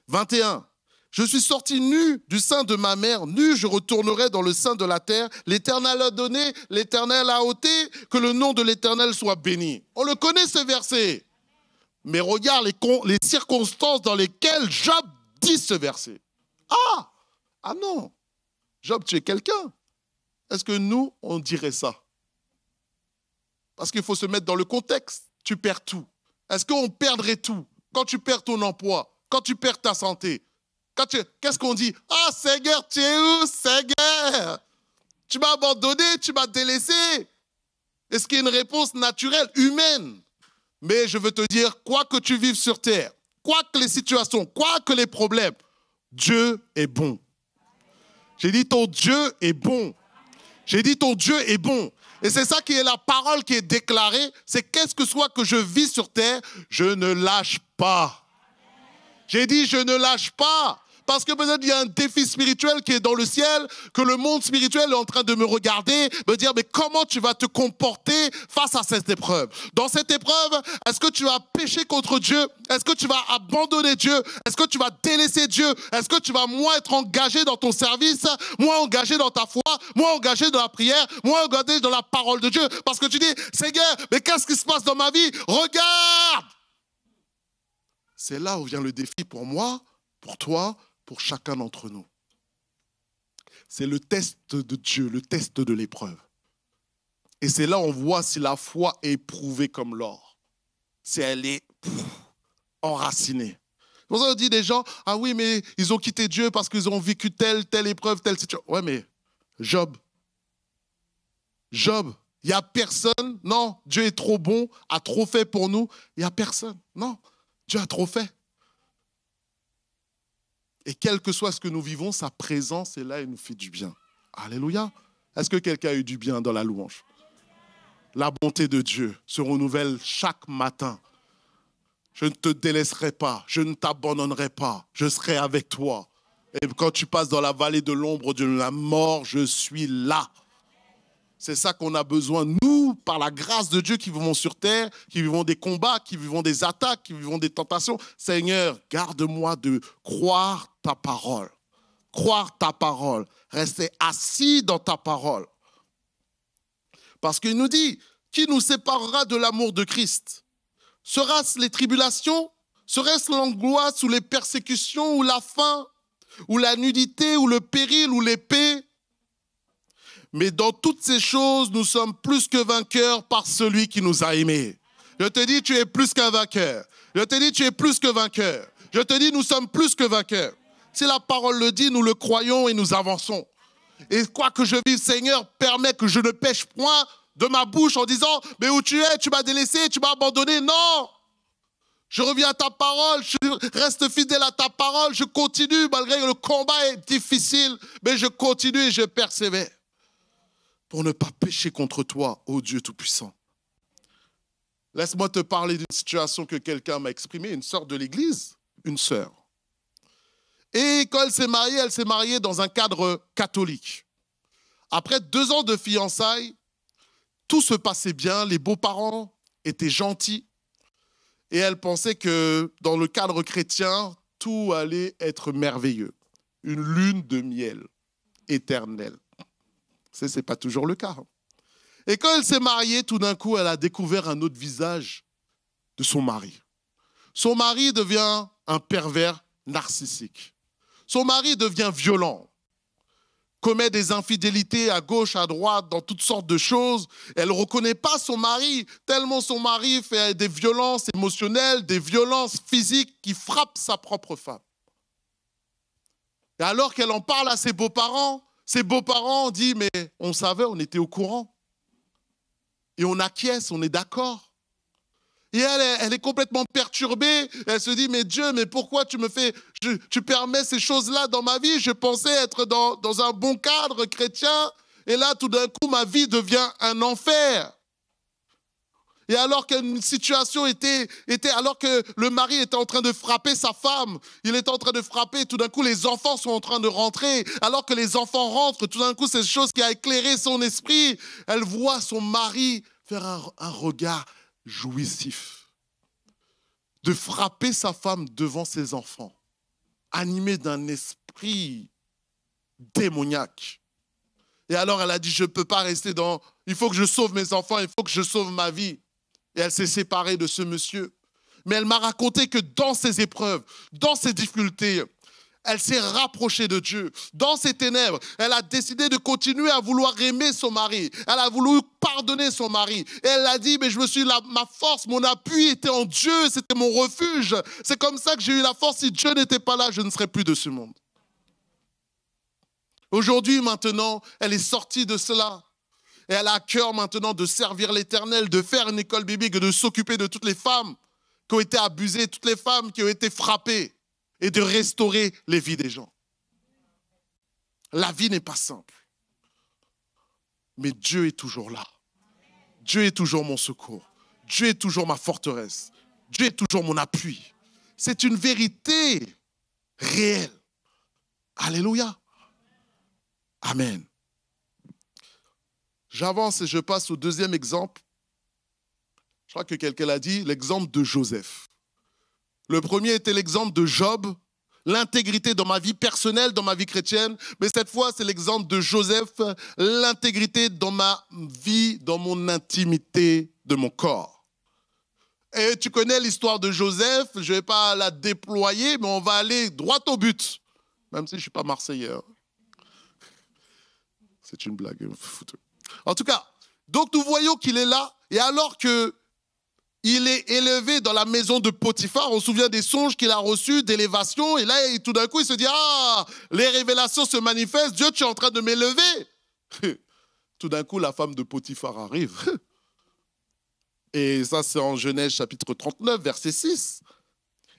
21. Je suis sorti nu du sein de ma mère, nu je retournerai dans le sein de la terre. L'Éternel a donné, l'Éternel a ôté, que le nom de l'Éternel soit béni. On le connaît ce verset. Mais regarde les circonstances dans lesquelles Job dit ce verset. Ah non, Job, tu es quelqu'un. Est-ce que nous, on dirait ça? Parce qu'il faut se mettre dans le contexte. Tu perds tout. Est-ce qu'on perdrait tout? Quand tu perds ton emploi, quand tu perds ta santé, qu'est-ce qu'on dit? Ah, Seigneur, tu es où, Seigneur? Tu m'as abandonné, tu m'as délaissé. Est-ce qu'il y a une réponse naturelle, humaine? Mais je veux te dire, quoi que tu vives sur terre, quoi que les situations, quoi que les problèmes, Dieu est bon. J'ai dit ton Dieu est bon. J'ai dit ton Dieu est bon. Et c'est ça qui est la parole qui est déclarée, c'est qu'est-ce que soit que je vis sur terre, je ne lâche pas. J'ai dit je ne lâche pas. Parce que peut-être il y a un défi spirituel qui est dans le ciel, que le monde spirituel est en train de me regarder, me dire, mais comment tu vas te comporter face à cette épreuve? Dans cette épreuve, est-ce que tu vas pécher contre Dieu? Est-ce que tu vas abandonner Dieu? Est-ce que tu vas délaisser Dieu? Est-ce que tu vas moins être engagé dans ton service, moins engagé dans ta foi, moins engagé dans la prière, moins engagé dans la parole de Dieu? Parce que tu dis, Seigneur, mais qu'est-ce qui se passe dans ma vie? Regarde! C'est là où vient le défi pour moi, pour toi, pour chacun d'entre nous. C'est le test de Dieu, le test de l'épreuve. Et c'est là on voit si la foi est éprouvée comme l'or. Si elle est enracinée. C'est pour ça qu'on dit des gens, ah oui, mais ils ont quitté Dieu parce qu'ils ont vécu telle épreuve, telle situation. Ouais, mais Job, il n'y a personne. Non, Dieu est trop bon, a trop fait pour nous. Il n'y a personne. Non, Dieu a trop fait. Et quel que soit ce que nous vivons, sa présence est là et nous fait du bien. Alléluia. Est-ce que quelqu'un a eu du bien dans la louange? La bonté de Dieu se renouvelle chaque matin. Je ne te délaisserai pas, je ne t'abandonnerai pas, je serai avec toi. Et quand tu passes dans la vallée de l'ombre de la mort, je suis là. C'est ça qu'on a besoin, nous, par la grâce de Dieu qui vivons sur terre, qui vivons des combats, qui vivons des attaques, qui vivons des tentations. Seigneur, garde-moi de croire ta parole. Croire ta parole. Rester assis dans ta parole. Parce qu'il nous dit, qui nous séparera de l'amour de Christ? Sera-ce les tribulations? Serait-ce l'angoisse ou les persécutions ou la faim? Ou la nudité ou le péril ou l'épée? Mais dans toutes ces choses, nous sommes plus que vainqueurs par celui qui nous a aimés. Je te dis, tu es plus qu'un vainqueur. Je te dis, tu es plus que vainqueur. Je te dis, nous sommes plus que vainqueurs. Si la parole le dit, nous le croyons et nous avançons. Et quoi que je vive, Seigneur, permets que je ne pêche point de ma bouche en disant, mais où tu es, tu m'as délaissé, tu m'as abandonné. Non! Je reviens à ta parole, je reste fidèle à ta parole, je continue malgré que le combat est difficile, mais je continue et je persévère. Pour ne pas pécher contre toi, ô Dieu Tout-Puissant. Laisse-moi te parler d'une situation que quelqu'un m'a exprimée, une sœur de l'église, une sœur. Et quand elle s'est mariée dans un cadre catholique. Après 2 ans de fiançailles, tout se passait bien, les beaux-parents étaient gentils, et elle pensait que dans le cadre chrétien, tout allait être merveilleux. Une lune de miel éternelle. Ce n'est pas toujours le cas. Et quand elle s'est mariée, tout d'un coup, elle a découvert un autre visage de son mari. Son mari devient un pervers narcissique. Son mari devient violent, commet des infidélités à gauche, à droite, dans toutes sortes de choses. Elle ne reconnaît pas son mari, tellement son mari fait des violences émotionnelles, des violences physiques qui frappent sa propre femme. Et alors qu'elle en parle à ses beaux-parents ont dit, mais on savait, on était au courant. Et on acquiesce, on est d'accord. Et elle est complètement perturbée. Elle se dit, mais Dieu, mais pourquoi tu permets ces choses-là dans ma vie? Je pensais être dans un bon cadre chrétien. Et là, tout d'un coup, ma vie devient un enfer. Et alors qu'une situation alors que le mari était en train de frapper sa femme, il était en train de frapper, tout d'un coup, les enfants sont en train de rentrer. Alors que les enfants rentrent, tout d'un coup, c'est une chose qui a éclairé son esprit. Elle voit son mari faire un regard jouissif, de frapper sa femme devant ses enfants, animé d'un esprit démoniaque. Et alors elle a dit, je ne peux pas rester il faut que je sauve mes enfants, il faut que je sauve ma vie. Et elle s'est séparée de ce monsieur. Mais elle m'a raconté que dans ses épreuves, dans ses difficultés, elle s'est rapprochée de Dieu. Dans ses ténèbres, elle a décidé de continuer à vouloir aimer son mari. Elle a voulu pardonner son mari. Et elle a dit, mais ma force, mon appui était en Dieu, c'était mon refuge. C'est comme ça que j'ai eu la force. Si Dieu n'était pas là, je ne serais plus de ce monde. Aujourd'hui, maintenant, elle est sortie de cela. Et elle a à cœur maintenant de servir l'Éternel, de faire une école biblique, de s'occuper de toutes les femmes qui ont été abusées, toutes les femmes qui ont été frappées, et de restaurer les vies des gens. La vie n'est pas simple. Mais Dieu est toujours là. Dieu est toujours mon secours. Dieu est toujours ma forteresse. Dieu est toujours mon appui. C'est une vérité réelle. Alléluia. Amen. J'avance et je passe au deuxième exemple. Je crois que quelqu'un l'a dit, l'exemple de Joseph. Le premier était l'exemple de Job, l'intégrité dans ma vie personnelle, dans ma vie chrétienne. Mais cette fois, c'est l'exemple de Joseph, l'intégrité dans ma vie, dans mon intimité de mon corps. Et tu connais l'histoire de Joseph, je ne vais pas la déployer, mais on va aller droit au but. Même si je ne suis pas Marseillais. Hein. C'est une blague. En tout cas, donc nous voyons qu'il est là. Et alors qu'il est élevé dans la maison de Potiphar, on se souvient des songes qu'il a reçus, d'élévation. Et là, tout d'un coup, il se dit, ah, les révélations se manifestent. Dieu, tu es en train de m'élever. Tout d'un coup, la femme de Potiphar arrive. Et ça, c'est en Genèse chapitre 39, verset 6.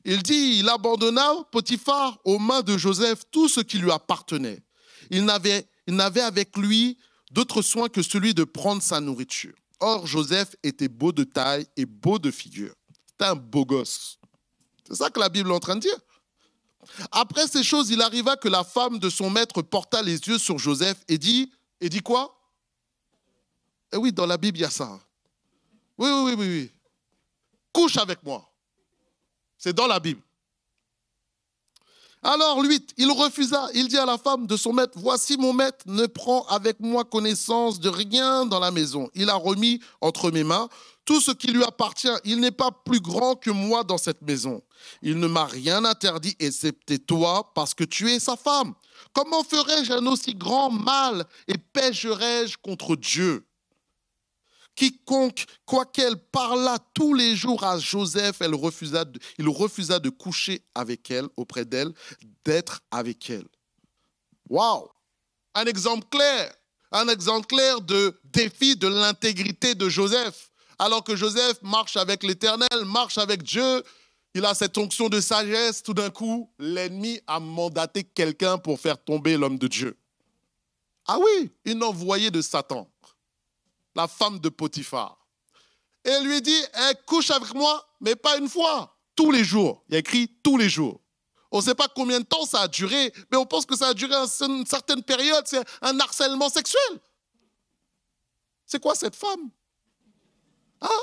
Il dit, il abandonna Potiphar aux mains de Joseph tout ce qui lui appartenait. Il n'avait avec lui d'autre soin que celui de prendre sa nourriture. Or, Joseph était beau de taille et beau de figure. C'était un beau gosse. C'est ça que la Bible est en train de dire. Après ces choses, il arriva que la femme de son maître porta les yeux sur Joseph et dit quoi? Eh oui, dans la Bible, il y a ça. Oui. Couche avec moi. C'est dans la Bible. Alors, lui, il refusa. Il dit à la femme de son maître, voici mon maître ne prend avec moi connaissance de rien dans la maison. Il a remis entre mes mains tout ce qui lui appartient. Il n'est pas plus grand que moi dans cette maison. Il ne m'a rien interdit, excepté toi, parce que tu es sa femme. Comment ferais-je un aussi grand mal et pécherais-je contre Dieu? Quiconque, quoiqu'elle parlât tous les jours à Joseph, il refusa de coucher avec elle, auprès d'elle, d'être avec elle. Waouh! Un exemple clair de défi de l'intégrité de Joseph. Alors que Joseph marche avec l'Éternel, marche avec Dieu, il a cette onction de sagesse, tout d'un coup, l'ennemi a mandaté quelqu'un pour faire tomber l'homme de Dieu. Ah oui, une envoyée de Satan. La femme de Potiphar. Et elle lui dit, couche avec moi, mais pas une fois, tous les jours. Il y a écrit tous les jours. On ne sait pas combien de temps ça a duré, mais on pense que ça a duré une certaine période. C'est un harcèlement sexuel. C'est quoi cette femme? Hein?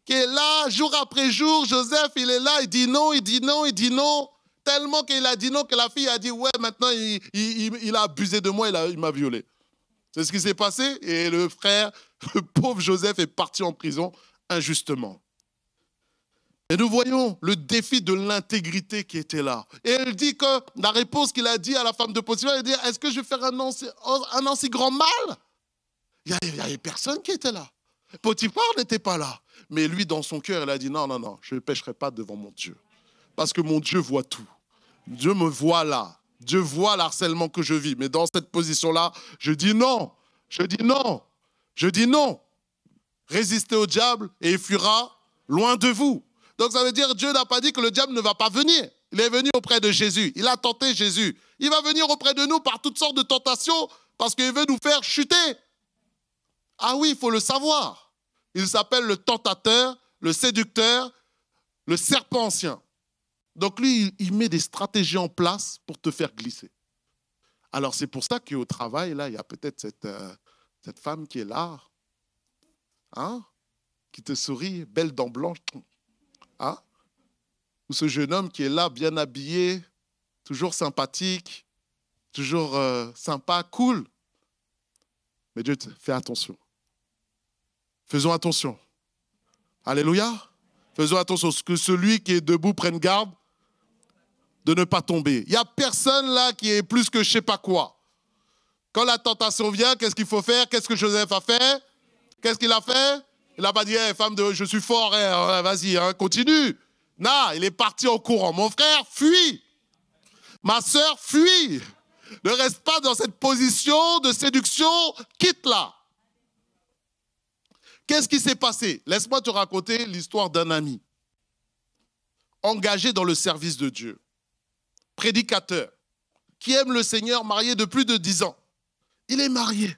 Qui est là, jour après jour, Joseph, il est là, il dit non, il dit non, il dit non. Tellement qu'il a dit non que la fille a dit, ouais, maintenant, il a abusé de moi, il m'a violé. C'est ce qui s'est passé et le pauvre Joseph est parti en prison injustement. Et nous voyons le défi de l'intégrité qui était là. Et elle dit que la réponse qu'il a dit à la femme de Potiphar, elle dit, est-ce que je vais faire un aussi grand mal? Il n'y avait personne qui était là. Potiphar n'était pas là. Mais lui, dans son cœur, il a dit, non, je ne pécherai pas devant mon Dieu. Parce que mon Dieu voit tout. Dieu me voit là. Dieu voit l'harcèlement que je vis. Mais dans cette position-là, je dis non. Résistez au diable et il fuira loin de vous. Donc ça veut dire que Dieu n'a pas dit que le diable ne va pas venir. Il est venu auprès de Jésus. Il a tenté Jésus. Il va venir auprès de nous par toutes sortes de tentations parce qu'il veut nous faire chuter. Ah oui, il faut le savoir. Il s'appelle le tentateur, le séducteur, le serpent ancien. Donc lui, il met des stratégies en place pour te faire glisser. Alors c'est pour ça qu'au travail, là, il y a peut-être cette femme qui est là, hein, qui te sourit, belle dents blanches, hein, ou ce jeune homme qui est là, bien habillé, toujours sympathique, toujours sympa, cool. Mais Dieu, fais attention. Faisons attention. Alléluia. Faisons attention, que celui qui est debout prenne garde de ne pas tomber. Il n'y a personne là qui est plus que je ne sais pas quoi. Quand la tentation vient, qu'est-ce qu'il faut faire? Qu'est-ce que Joseph a fait? Qu'est-ce qu'il a fait? Il n'a pas dit, hey, femme de je suis fort, hey, vas-y, hein, continue. Non, il est parti en courant. Mon frère, fuis. Ma sœur, fuis. Ne reste pas dans cette position de séduction, quitte-la. Qu'est-ce qui s'est passé? Laisse-moi te raconter l'histoire d'un ami engagé dans le service de Dieu, prédicateur, qui aime le Seigneur, marié de plus de 10 ans. Il est marié.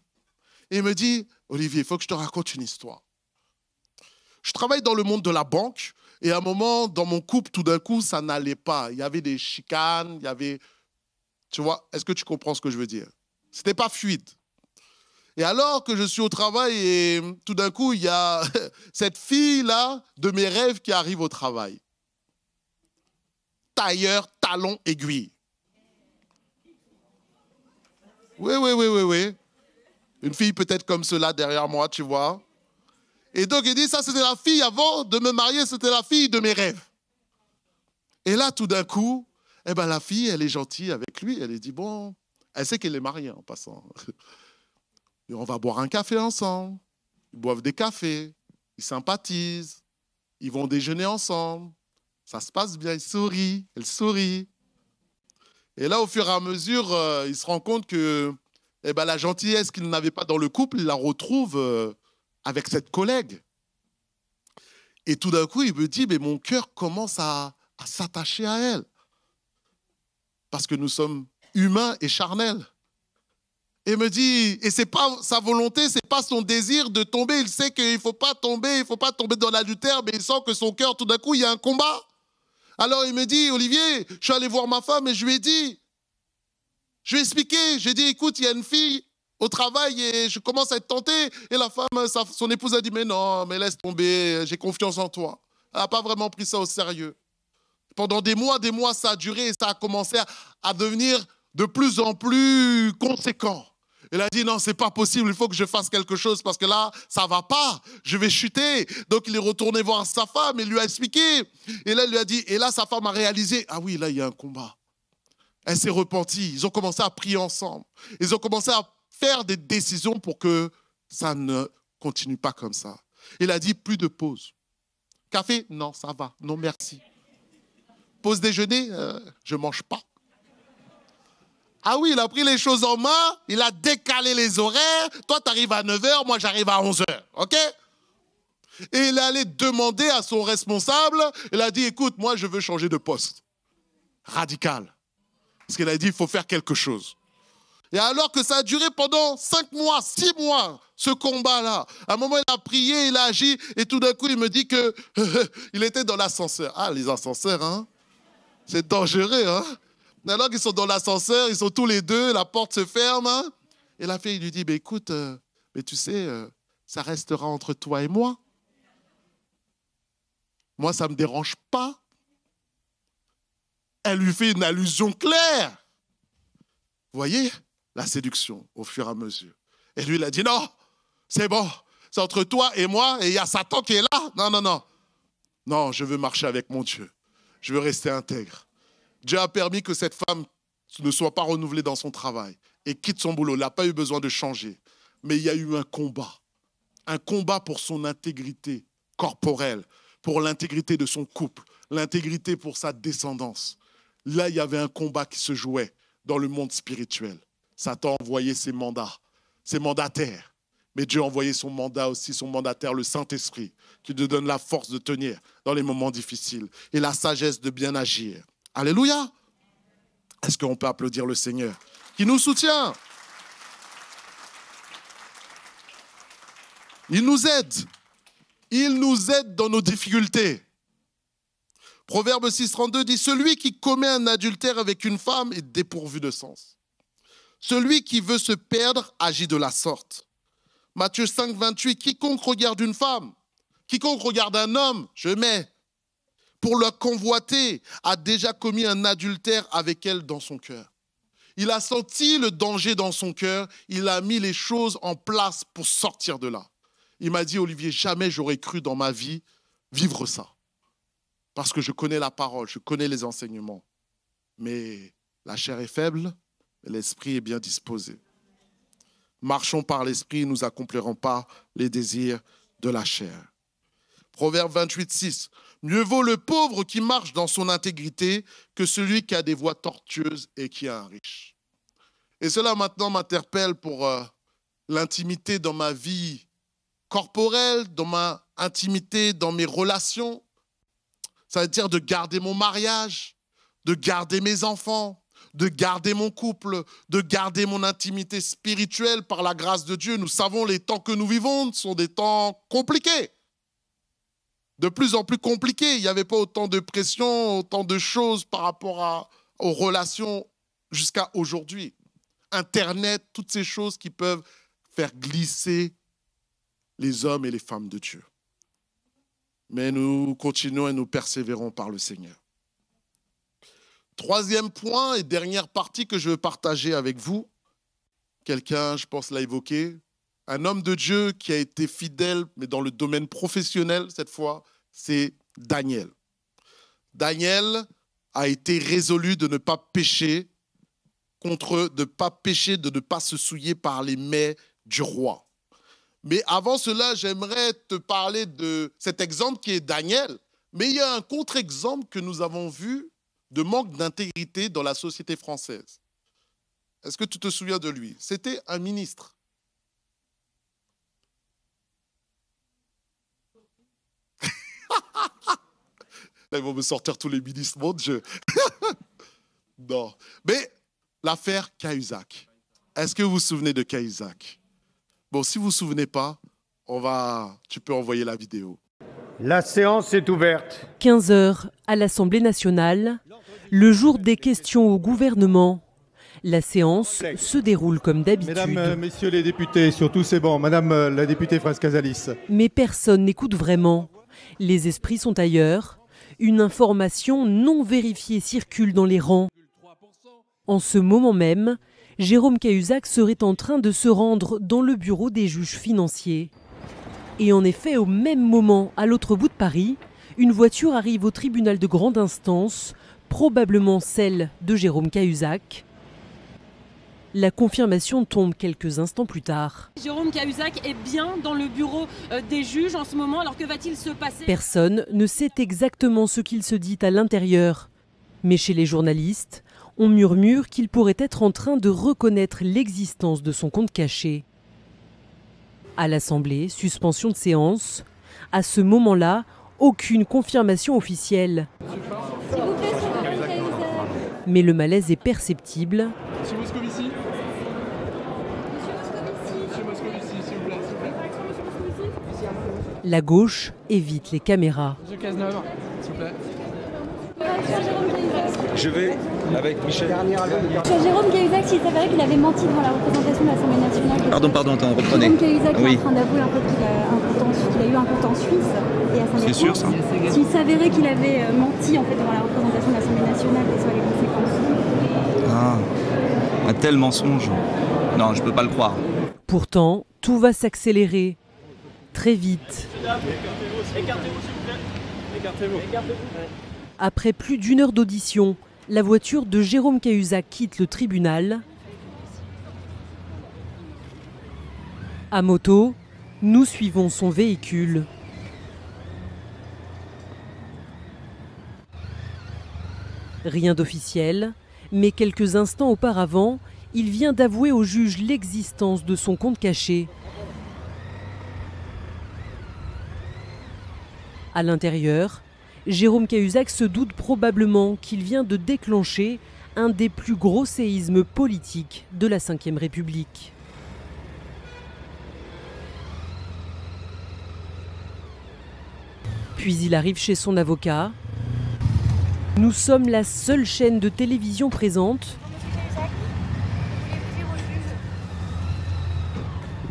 Et il me dit, Olivier, il faut que je te raconte une histoire. Je travaille dans le monde de la banque et à un moment, dans mon couple, tout d'un coup, ça n'allait pas. Il y avait des chicanes, il y avait... Tu vois, est-ce que tu comprends ce que je veux dire? Ce n'était pas fluide. Et alors que je suis au travail et tout d'un coup, il y a cette fille-là de mes rêves qui arrive au travail. Tailleur, talon, aiguille. Oui. Une fille peut-être comme cela derrière moi, tu vois. Et donc, il dit, ça, c'était la fille, avant de me marier, c'était la fille de mes rêves. Et là, tout d'un coup, Eh bien, la fille, elle est gentille avec lui. Elle lui dit, bon, elle sait qu'elle est mariée en passant. Et on va boire un café ensemble. Ils boivent des cafés. Ils sympathisent. Ils vont déjeuner ensemble. Ça se passe bien. Ils sourient. Elle sourit. Et là, au fur et à mesure, il se rend compte que eh ben, la gentillesse qu'il n'avait pas dans le couple, il la retrouve avec cette collègue. Et tout d'un coup, il me dit, mais mon cœur commence à s'attacher à elle. Parce que nous sommes humains et charnels. Et il me dit, et c'est pas sa volonté, c'est pas son désir de tomber. Il sait qu'il faut pas tomber dans l'adultère, mais il sent que son cœur, tout d'un coup, il y a un combat. Alors il me dit, Olivier, je suis allé voir ma femme et je lui ai dit, je lui ai expliqué, j'ai dit, écoute, il y a une fille au travail et je commence à être tenté. Et la femme, son épouse a dit, mais non, mais laisse tomber, j'ai confiance en toi. Elle n'a pas vraiment pris ça au sérieux. Pendant des mois, ça a duré et ça a commencé à devenir de plus en plus conséquent. Elle a dit, non, c'est pas possible, il faut que je fasse quelque chose parce que là, ça va pas, je vais chuter. Donc, il est retourné voir sa femme et lui a expliqué. Et là, il lui a dit, et là, sa femme a réalisé, ah oui, là, il y a un combat. Elle s'est repentie, ils ont commencé à prier ensemble. Ils ont commencé à faire des décisions pour que ça ne continue pas comme ça. Il a dit, plus de pause. Café? Non, ça va, non, merci. Pause déjeuner? Je ne mange pas. Ah oui, il a pris les choses en main, il a décalé les horaires. Toi, tu arrives à 9h, moi, j'arrive à 11h. OK? Et il est allé demander à son responsable, il a dit, écoute, moi, je veux changer de poste. Radical. Parce qu'il a dit, il faut faire quelque chose. Et alors que ça a duré pendant 5 mois, 6 mois, ce combat-là. À un moment, il a prié, il a agi, et tout d'un coup, il me dit qu'il était dans l'ascenseur. Ah, les ascenseurs, hein? C'est dangereux, hein? Alors qu'ils sont dans l'ascenseur, ils sont tous les deux, la porte se ferme. Hein? Et la fille lui dit, bah, écoute, mais tu sais, ça restera entre toi et moi. Moi, ça ne me dérange pas. Elle lui fait une allusion claire. Vous voyez, la séduction au fur et à mesure. Et lui, il a dit, non, c'est bon, c'est entre toi et moi, et il y a Satan qui est là. Non, non, non. Non, je veux marcher avec mon Dieu. Je veux rester intègre. Dieu a permis que cette femme ne soit pas renouvelée dans son travail et quitte son boulot. Elle n'a pas eu besoin de changer. Mais il y a eu un combat pour son intégrité corporelle, pour l'intégrité de son couple, l'intégrité pour sa descendance. Là, il y avait un combat qui se jouait dans le monde spirituel. Satan envoyait ses mandataires. Mais Dieu a envoyé son mandat aussi, son mandataire, le Saint-Esprit, qui te donne la force de tenir dans les moments difficiles et la sagesse de bien agir. Alléluia! Est-ce qu'on peut applaudir le Seigneur qui nous soutient? Il nous aide. Il nous aide dans nos difficultés. Proverbe 6,32 dit, celui qui commet un adultère avec une femme est dépourvu de sens. Celui qui veut se perdre agit de la sorte. Matthieu 5,28, quiconque regarde une femme, quiconque regarde un homme, pour le convoiter, a déjà commis un adultère avec elle dans son cœur. Il a senti le danger dans son cœur, il a mis les choses en place pour sortir de là. Il m'a dit, Olivier, jamais j'aurais cru dans ma vie vivre ça. Parce que je connais la parole, je connais les enseignements. Mais la chair est faible, mais l'esprit est bien disposé. Marchons par l'esprit, nous n'accomplirons pas les désirs de la chair. Proverbe 28,6. Mieux vaut le pauvre qui marche dans son intégrité que celui qui a des voies tortueuses et qui est un riche. Et cela maintenant m'interpelle pour l'intimité dans ma vie corporelle, dans ma intimité, dans mes relations. Ça veut dire de garder mon mariage, de garder mes enfants, de garder mon couple, de garder mon intimité spirituelle par la grâce de Dieu. Nous savons les temps que nous vivons sont des temps compliqués. De plus en plus compliqués. Il n'y avait pas autant de pression, autant de choses par rapport aux relations jusqu'à aujourd'hui. Internet, toutes ces choses qui peuvent faire glisser les hommes et les femmes de Dieu. Mais nous continuons et nous persévérons par le Seigneur. Troisième point et dernière partie que je veux partager avec vous. Quelqu'un, je pense, l'a évoqué. Un homme de Dieu qui a été fidèle, mais dans le domaine professionnel cette fois, c'est Daniel. Daniel, a été résolu de ne pas pécher de ne pas se souiller par les mets du roi. Mais avant cela, j'aimerais te parler de cet exemple qui est Daniel. Mais il y a un contre-exemple que nous avons vu de manque d'intégrité dans la société française. Est-ce que tu te souviens de lui? C'était un ministre. Là, ils vont me sortir tous les ministres, mon Dieu. Non. Mais l'affaire Cahuzac. Est-ce que vous vous souvenez de Cahuzac? Bon, si vous ne vous souvenez pas, tu peux envoyer la vidéo. La séance est ouverte. 15 h à l'Assemblée nationale, le jour des questions au gouvernement. La séance se déroule comme d'habitude. Mesdames, messieurs les députés, surtout c'est bon. Madame la députée France Casalis. Mais personne n'écoute vraiment. Les esprits sont ailleurs. Une information non vérifiée circule dans les rangs. En ce moment même, Jérôme Cahuzac serait en train de se rendre dans le bureau des juges financiers. Et en effet, au même moment, à l'autre bout de Paris, une voiture arrive au tribunal de grande instance, probablement celle de Jérôme Cahuzac. La confirmation tombe quelques instants plus tard. Jérôme Cahuzac est bien dans le bureau des juges en ce moment, alors que va-t-il se passer? Personne ne sait exactement ce qu'il se dit à l'intérieur. Mais chez les journalistes, on murmure qu'il pourrait être en train de reconnaître l'existence de son compte caché. À l'Assemblée, suspension de séance. À ce moment-là, aucune confirmation officielle. Mais le malaise est perceptible. Monsieur Moscovici. Monsieur Moscovici, s'il vous plaît. La gauche évite les caméras. Monsieur Cazeneuve, s'il vous plaît. Je vais avec Michel. Sur Jérôme Cahuzac, s'il s'avérait qu'il avait menti devant la représentation de l'Assemblée nationale. Pardon, attends, reprenez. Jérôme Cahuzac Oui. est en train d'avouer un peu qu'il a eu un compte en Suisse et à sa C'est sûr, ça. S'il s'avérait qu'il avait menti en fait devant la représentation de l'Assemblée nationale, quelles seraient les conséquences? Ah, un tel mensonge. Non, je peux pas le croire. Pourtant, tout va s'accélérer très vite. Écartez-vous, s'il vous plaît. Écartez-vous. Après plus d'1 heure d'audition, la voiture de Jérôme Cahuzac quitte le tribunal. À moto, nous suivons son véhicule. Rien d'officiel, mais quelques instants auparavant, il vient d'avouer au juge l'existence de son compte caché. À l'intérieur, Jérôme Cahuzac se doute probablement qu'il vient de déclencher un des plus gros séismes politiques de la Ve République. Puis il arrive chez son avocat. Nous sommes la seule chaîne de télévision présente.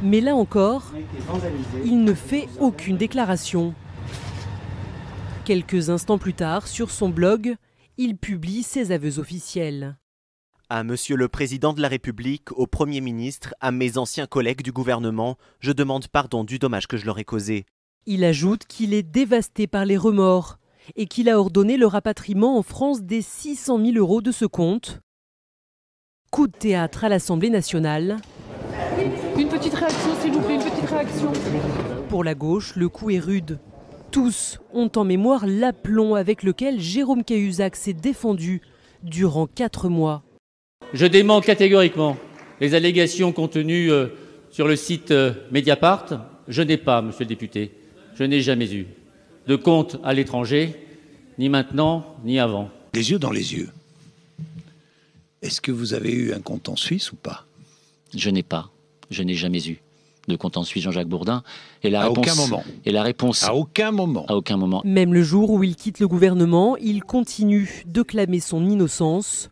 Mais là encore, il ne fait aucune déclaration. Quelques instants plus tard, sur son blog, il publie ses aveux officiels. À Monsieur le Président de la République, au Premier ministre, à mes anciens collègues du gouvernement, je demande pardon du dommage que je leur ai causé. Il ajoute qu'il est dévasté par les remords et qu'il a ordonné le rapatriement en France des 600 000 € de ce compte. Coup de théâtre à l'Assemblée nationale. Une petite réaction, s'il vous plaît, une petite réaction. Pour la gauche, le coup est rude. Tous ont en mémoire l'aplomb avec lequel Jérôme Cahuzac s'est défendu durant 4 mois. Je dément catégoriquement les allégations contenues sur le site Mediapart. Je n'ai pas, monsieur le député, je n'ai jamais eu de compte à l'étranger, ni maintenant, ni avant. Les yeux dans les yeux. Est-ce que vous avez eu un compte en Suisse ou pas? Je n'ai pas, je n'ai jamais eu de compte en Suisse, Jean-Jacques Bourdin. Et la À réponse, aucun moment. Et la réponse, À aucun moment. à aucun moment. Même le jour où il quitte le gouvernement, il continue de clamer son innocence.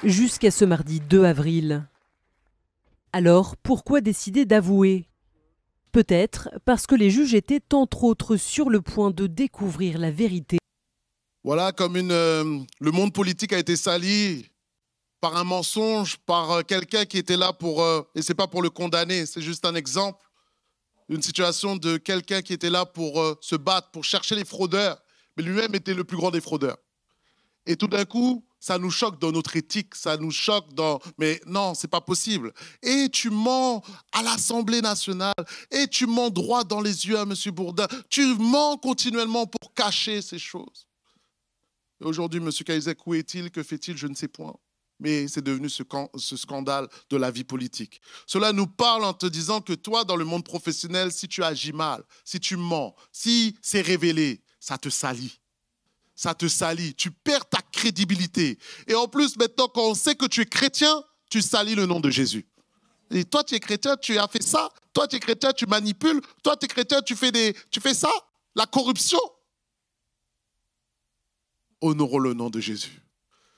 Jusqu'à ce mardi 2 avril. Alors, pourquoi décider d'avouer? Peut-être parce que les juges étaient entre autres sur le point de découvrir la vérité. Voilà, comme le monde politique a été sali par un mensonge, par quelqu'un qui était là pour... et ce n'est pas pour le condamner, c'est juste un exemple. une situation de quelqu'un qui était là pour se battre, pour chercher les fraudeurs, mais lui-même était le plus grand des fraudeurs. Et tout d'un coup, ça nous choque dans notre éthique, ça nous choque dans... Mais non, c'est pas possible. Et tu mens à l'Assemblée nationale, et tu mens droit dans les yeux à M. Bourdin. Tu mens continuellement pour cacher ces choses. Et aujourd'hui, M. Cahuzac, où est-il? Que fait-il? Je ne sais point. Mais c'est devenu ce scandale de la vie politique. Cela nous parle en te disant que toi, dans le monde professionnel, si tu agis mal, si tu mens, si c'est révélé, ça te salit. Ça te salit. Tu perds ta crédibilité. Et en plus, maintenant, quand on sait que tu es chrétien, tu salis le nom de Jésus. Et toi, tu es chrétien, tu as fait ça. Toi, tu es chrétien, tu manipules. Toi, tu es chrétien, tu fais ça. La corruption. Honorons le nom de Jésus.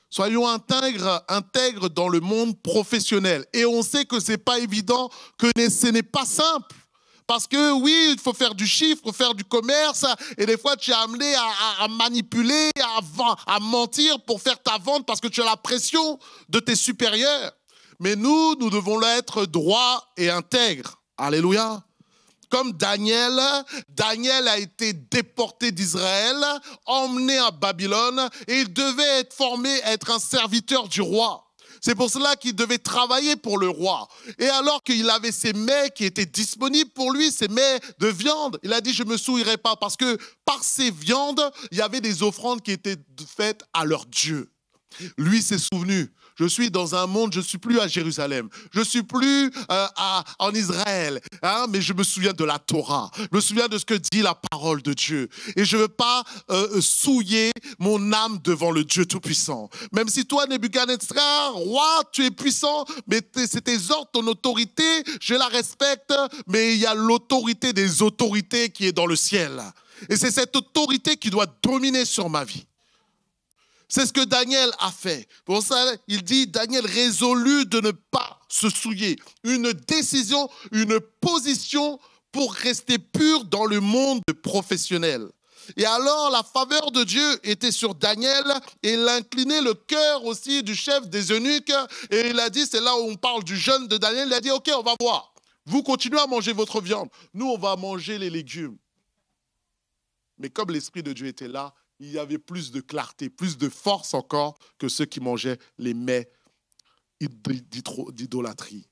Soyons intègres dans le monde professionnel. Et on sait que ce n'est pas évident, que ce n'est pas simple. Parce que oui, il faut faire du chiffre, faire du commerce. Et des fois, tu es amené à manipuler, à mentir pour faire ta vente parce que tu as la pression de tes supérieurs. Mais nous devons l'être droits et intègres. Alléluia. Comme Daniel a été déporté d'Israël, emmené à Babylone, et il devait être formé à être un serviteur du roi. C'est pour cela qu'il devait travailler pour le roi. Et alors qu'il avait ses mets qui étaient disponibles pour lui, ses mets de viande, il a dit « je ne me souillerai pas » parce que par ces viandes, il y avait des offrandes qui étaient faites à leur Dieu. Lui s'est souvenu. Je suis dans un monde, je ne suis plus à Jérusalem, je ne suis plus en Israël, hein, mais je me souviens de la Torah, je me souviens de ce que dit la parole de Dieu. Et je ne veux pas souiller mon âme devant le Dieu Tout-Puissant. Même si toi, Nebuchadnezzar, roi, tu es puissant, mais c'est tes ordres, ton autorité, je la respecte, mais il y a l'autorité des autorités qui est dans le ciel. Et c'est cette autorité qui doit dominer sur ma vie. C'est ce que Daniel a fait. Pour ça, il dit, Daniel résolu de ne pas se souiller. Une décision, une position pour rester pur dans le monde professionnel. Et alors, la faveur de Dieu était sur Daniel et il a incliné le cœur aussi du chef des eunuques. Et il a dit, c'est là où on parle du jeûne de Daniel, il a dit, ok, on va voir. Vous continuez à manger votre viande. Nous, on va manger les légumes. Mais comme l'Esprit de Dieu était là, il y avait plus de clarté, plus de force encore que ceux qui mangeaient les mets d'idolâtrie.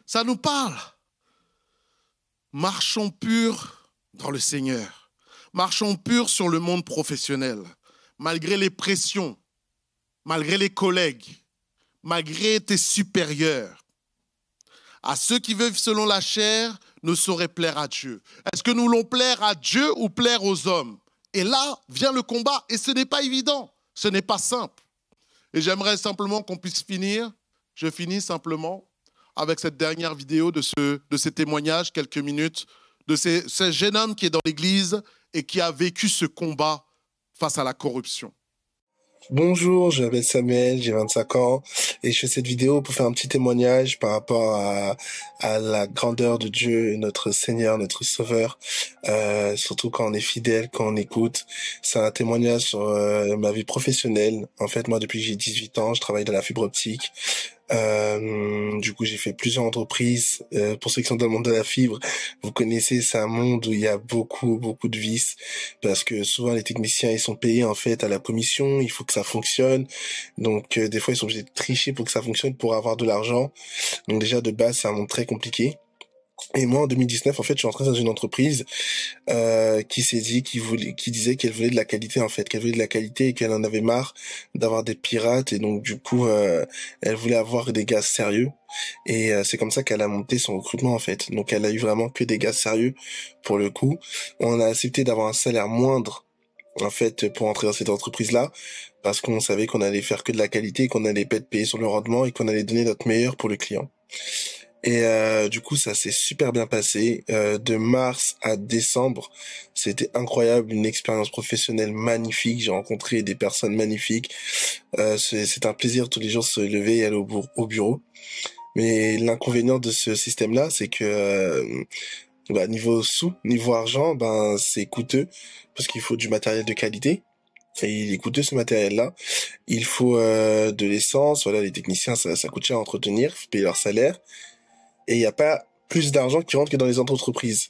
Ça nous parle. Marchons purs dans le Seigneur. Marchons purs sur le monde professionnel. Malgré les pressions, malgré les collègues, malgré tes supérieurs. À ceux qui vivent selon la chair ne sauraient plaire à Dieu. Est-ce que nous voulons plaire à Dieu ou plaire aux hommes? Et là vient le combat et ce n'est pas évident, ce n'est pas simple. Et j'aimerais simplement qu'on puisse finir, je finis simplement avec cette dernière vidéo de ces témoignages, quelques minutes, de ce jeune homme qui est dans l'église et qui a vécu ce combat face à la corruption. Bonjour, je m'appelle Samuel, j'ai 25 ans et je fais cette vidéo pour faire un petit témoignage par rapport à la grandeur de Dieu, notre Seigneur, notre Sauveur, surtout quand on est fidèle, quand on écoute. C'est un témoignage sur ma vie professionnelle. En fait, moi, depuis que j'ai 18 ans, je travaille dans la fibre optique. Du coup, j'ai fait plusieurs entreprises. Pour ceux qui sont dans le monde de la fibre, vous connaissez, c'est un monde où il y a beaucoup de vices, parce que souvent les techniciens, ils sont payés en fait à la commission, il faut que ça fonctionne. Donc des fois, ils sont obligés de tricher pour que ça fonctionne, pour avoir de l'argent. Donc déjà, de base, c'est un monde très compliqué. Et moi, en 2019, en fait, je suis entré dans une entreprise qui s'est dit, qui disait qu'elle voulait de la qualité, en fait, qu'elle voulait de la qualité et qu'elle en avait marre d'avoir des pirates. Et donc, du coup, elle voulait avoir des gars sérieux. Et c'est comme ça qu'elle a monté son recrutement, en fait. Donc, elle a eu vraiment que des gars sérieux, pour le coup. On a accepté d'avoir un salaire moindre, en fait, pour entrer dans cette entreprise-là, parce qu'on savait qu'on allait faire que de la qualité, qu'on allait pas être payé sur le rendement et qu'on allait donner notre meilleur pour le client. Et du coup, ça s'est super bien passé. De mars à décembre, c'était incroyable, une expérience professionnelle magnifique. J'ai rencontré des personnes magnifiques. C'est un plaisir tous les jours de se lever et aller au bureau. Mais l'inconvénient de ce système-là, c'est que niveau argent, c'est coûteux parce qu'il faut du matériel de qualité. Et il est coûteux ce matériel-là. Il faut de l'essence. Voilà, les techniciens, ça coûte cher à entretenir, faut payer leur salaire. Et il n'y a pas plus d'argent qui rentre que dans les autres entreprises.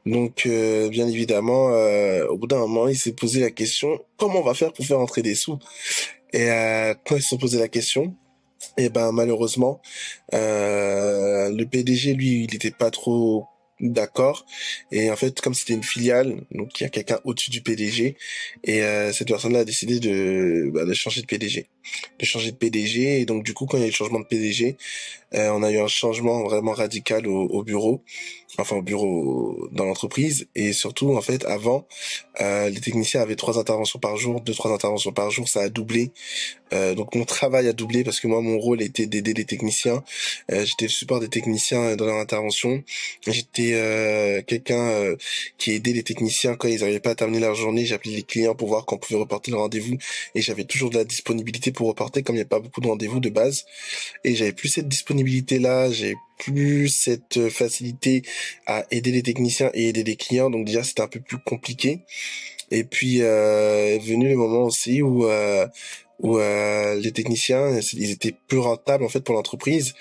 Donc, bien évidemment, au bout d'un moment, il s'est posé la question, comment on va faire pour faire rentrer des sous? Et quand ils se sont posé la question, et ben malheureusement, le PDG, lui, il n'était pas trop d'accord. Et en fait, comme c'était une filiale, donc il y a quelqu'un au-dessus du PDG, et cette personne-là a décidé de changer de PDG. Et donc du coup, quand il y a eu le changement de PDG, on a eu un changement vraiment radical au bureau, dans l'entreprise. Et surtout, en fait, avant, les techniciens avaient 3 interventions par jour, 2-3 interventions par jour, ça a doublé. Donc mon travail a doublé parce que moi, mon rôle était d'aider les techniciens. J'étais le support des techniciens dans leur intervention. J'étais quelqu'un qui aidait les techniciens quand ils n'arrivaient pas à terminer leur journée. J'appelais les clients pour voir quand on pouvait reporter le rendez-vous. Et j'avais toujours de la disponibilité pour reporter, comme il n'y a pas beaucoup de rendez-vous de base. Et j'avais plus cette disponibilité-là, j'ai plus cette facilité à aider les techniciens et aider les clients. Donc déjà, c'était un peu plus compliqué. Et puis, est venu le moment aussi où les techniciens, ils étaient plus rentables en fait pour l'entreprise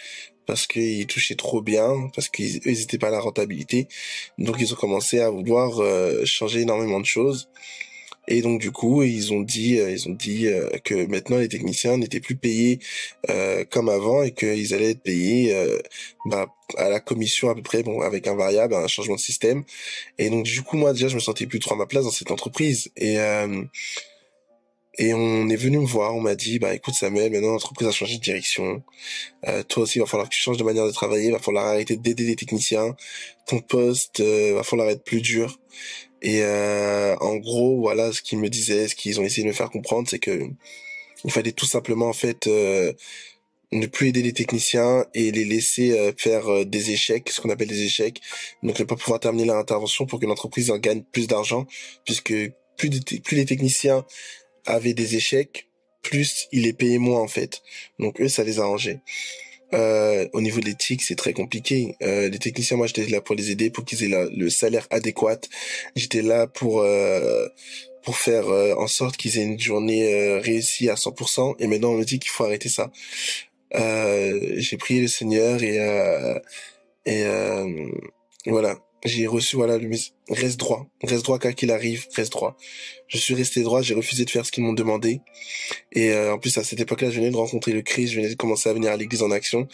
parce qu'ils touchaient trop bien, parce qu'ils n'étaient pas à la rentabilité. Donc ils ont commencé à vouloir changer énormément de choses. Et donc du coup, ils ont dit que maintenant les techniciens n'étaient plus payés comme avant et qu'ils allaient être payés à la commission à peu près, bon, avec un variable, un changement de système. Et donc du coup, moi déjà, je me sentais plus trop à ma place dans cette entreprise. Et on est venu me voir, on m'a dit, écoute Samuel, maintenant l'entreprise a changé de direction. Toi aussi, il va falloir que tu changes de manière de travailler, il va falloir arrêter d'aider les techniciens. Ton poste, va falloir être plus dur. Et en gros, voilà ce qu'ils me disaient, ce qu'ils ont essayé de me faire comprendre, c'est que il fallait tout simplement en fait ne plus aider les techniciens et les laisser faire des échecs, ce qu'on appelle des échecs. Donc ne pas pouvoir terminer leur intervention pour que l'entreprise en gagne plus d'argent, puisque plus les techniciens avaient des échecs, plus ils les payaient moins en fait. Donc eux, ça les arrangeait. Au niveau de l'éthique, c'est très compliqué. Les techniciens, moi, j'étais là pour les aider, pour qu'ils aient le salaire adéquat. J'étais là pour faire en sorte qu'ils aient une journée réussie à 100%. Et maintenant, on me dit qu'il faut arrêter ça. J'ai prié le Seigneur et voilà. J'ai reçu, reste droit quoi qu'il arrive, reste droit. Je suis resté droit, j'ai refusé de faire ce qu'ils m'ont demandé. Et en plus, à cette époque-là, je venais de rencontrer le Christ, je venais de commencer à venir à l'église en action.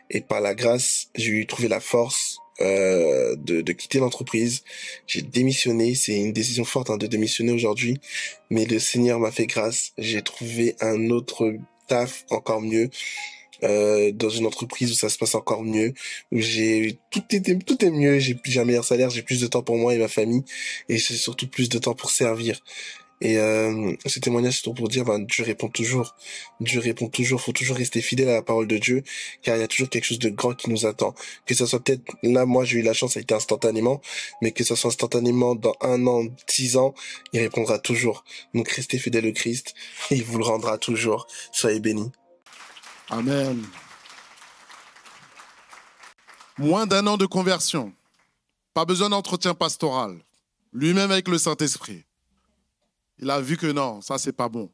Et par la grâce, j'ai eu trouvé la force de quitter l'entreprise. J'ai démissionné, c'est une décision forte de démissionner aujourd'hui. Mais le Seigneur m'a fait grâce, j'ai trouvé un autre taf encore mieux. Dans une entreprise où ça se passe encore mieux, où tout est mieux, j'ai un meilleur salaire, j'ai plus de temps pour moi et ma famille, et j'ai surtout plus de temps pour servir. Et ce témoignage, c'est pour dire, Dieu répond toujours, faut toujours rester fidèle à la parole de Dieu, car il y a toujours quelque chose de grand qui nous attend. Que ça soit peut-être, là, moi, j'ai eu la chance, ça a été instantanément, mais que ça soit instantanément dans 1 an, 10 ans, il répondra toujours. Donc, restez fidèle au Christ, et il vous le rendra toujours. Soyez bénis. Amen. Moins d'1 an de conversion. Pas besoin d'entretien pastoral. Lui-même avec le Saint-Esprit. Il a vu que non, ça c'est pas bon.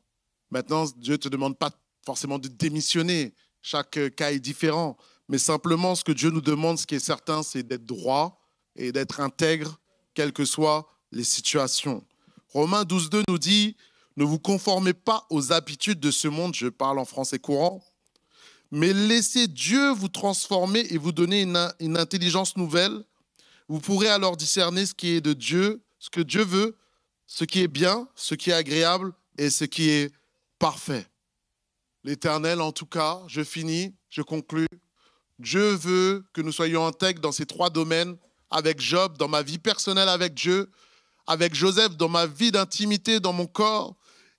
Maintenant, Dieu ne te demande pas forcément de démissionner. Chaque cas est différent. Mais simplement, ce que Dieu nous demande, ce qui est certain, c'est d'être droit et d'être intègre, quelles que soient les situations. Romains 12,2 nous dit, ne vous conformez pas aux habitudes de ce monde, je parle en français courant, mais laissez Dieu vous transformer et vous donner une intelligence nouvelle. Vous pourrez alors discerner ce qui est de Dieu, ce que Dieu veut, ce qui est bien, ce qui est agréable et ce qui est parfait. L'Éternel, en tout cas, je finis, je conclus. Dieu veut que nous soyons intègres dans ces 3 domaines, avec Job, dans ma vie personnelle avec Dieu, avec Joseph, dans ma vie d'intimité, dans mon corps,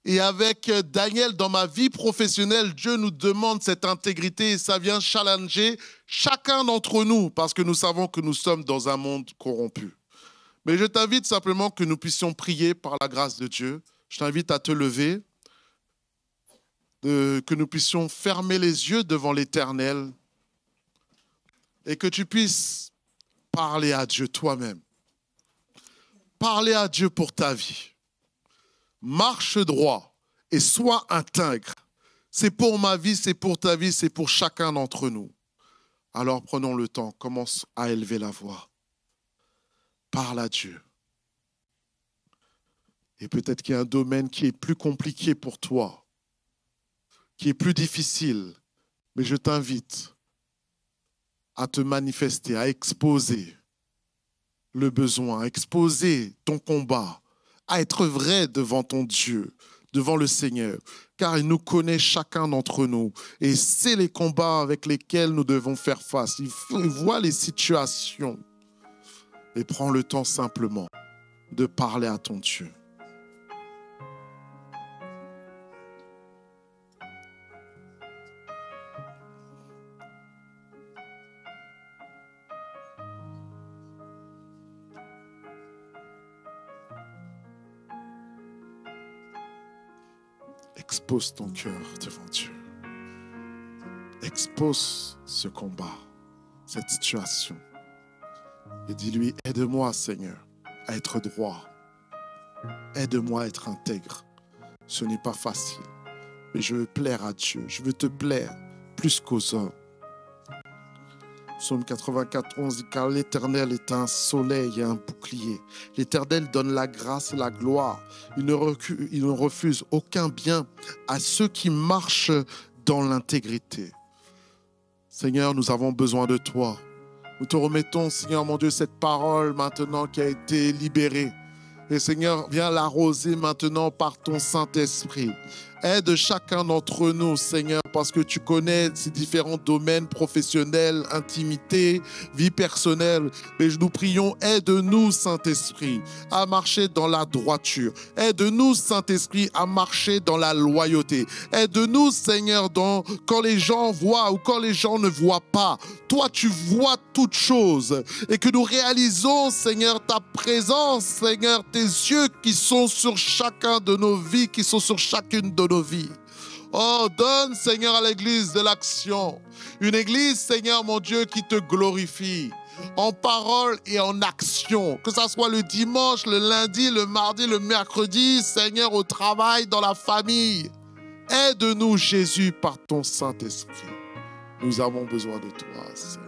et avec Daniel, dans ma vie professionnelle. Dieu nous demande cette intégrité et ça vient challenger chacun d'entre nous parce que nous savons que nous sommes dans un monde corrompu. Mais je t'invite simplement que nous puissions prier par la grâce de Dieu. Je t'invite à te lever, que nous puissions fermer les yeux devant l'Éternel et que tu puisses parler à Dieu toi-même. Parler à Dieu pour ta vie. Marche droit et sois intègre. C'est pour ma vie, c'est pour ta vie, c'est pour chacun d'entre nous. Alors prenons le temps, commence à élever la voix. Parle à Dieu. Et peut-être qu'il y a un domaine qui est plus compliqué pour toi, qui est plus difficile, mais je t'invite à te manifester, à exposer le besoin, à exposer ton combat, à être vrai devant ton Dieu, devant le Seigneur, car il nous connaît chacun d'entre nous et c'est les combats avec lesquels nous devons faire face. Il voit les situations et prends le temps simplement de parler à ton Dieu. Expose ton cœur devant Dieu. Expose ce combat, cette situation. Et dis-lui, aide-moi Seigneur à être droit. Aide-moi à être intègre. Ce n'est pas facile. Mais je veux plaire à Dieu. Je veux te plaire plus qu'aux hommes. Psaume 84, 11 dit, car l'Éternel est un soleil et un bouclier. L'Éternel donne la grâce et la gloire. Il ne refuse aucun bien à ceux qui marchent dans l'intégrité. Seigneur, nous avons besoin de toi. Nous te remettons, Seigneur mon Dieu, cette parole maintenant qui a été libérée. Et Seigneur, viens l'arroser maintenant par ton Saint-Esprit. Aide chacun d'entre nous, Seigneur, parce que tu connais ces différents domaines professionnels, intimité, vie personnelle. Mais nous prions, aide-nous, Saint-Esprit, à marcher dans la droiture. Aide-nous, Saint-Esprit, à marcher dans la loyauté. Aide-nous, Seigneur, quand les gens voient ou quand les gens ne voient pas. Toi, tu vois toutes choses. Et que nous réalisons, Seigneur, ta présence, Seigneur, tes yeux qui sont sur chacun de nos vies, qui sont sur chacune de nos vies. Oh, donne, Seigneur, à l'Église de l'action. Une Église, Seigneur, mon Dieu, qui te glorifie en parole et en action. Que ça soit le dimanche, le lundi, le mardi, le mercredi, Seigneur, au travail, dans la famille. Aide-nous, Jésus, par ton Saint-Esprit. Nous avons besoin de toi, Seigneur.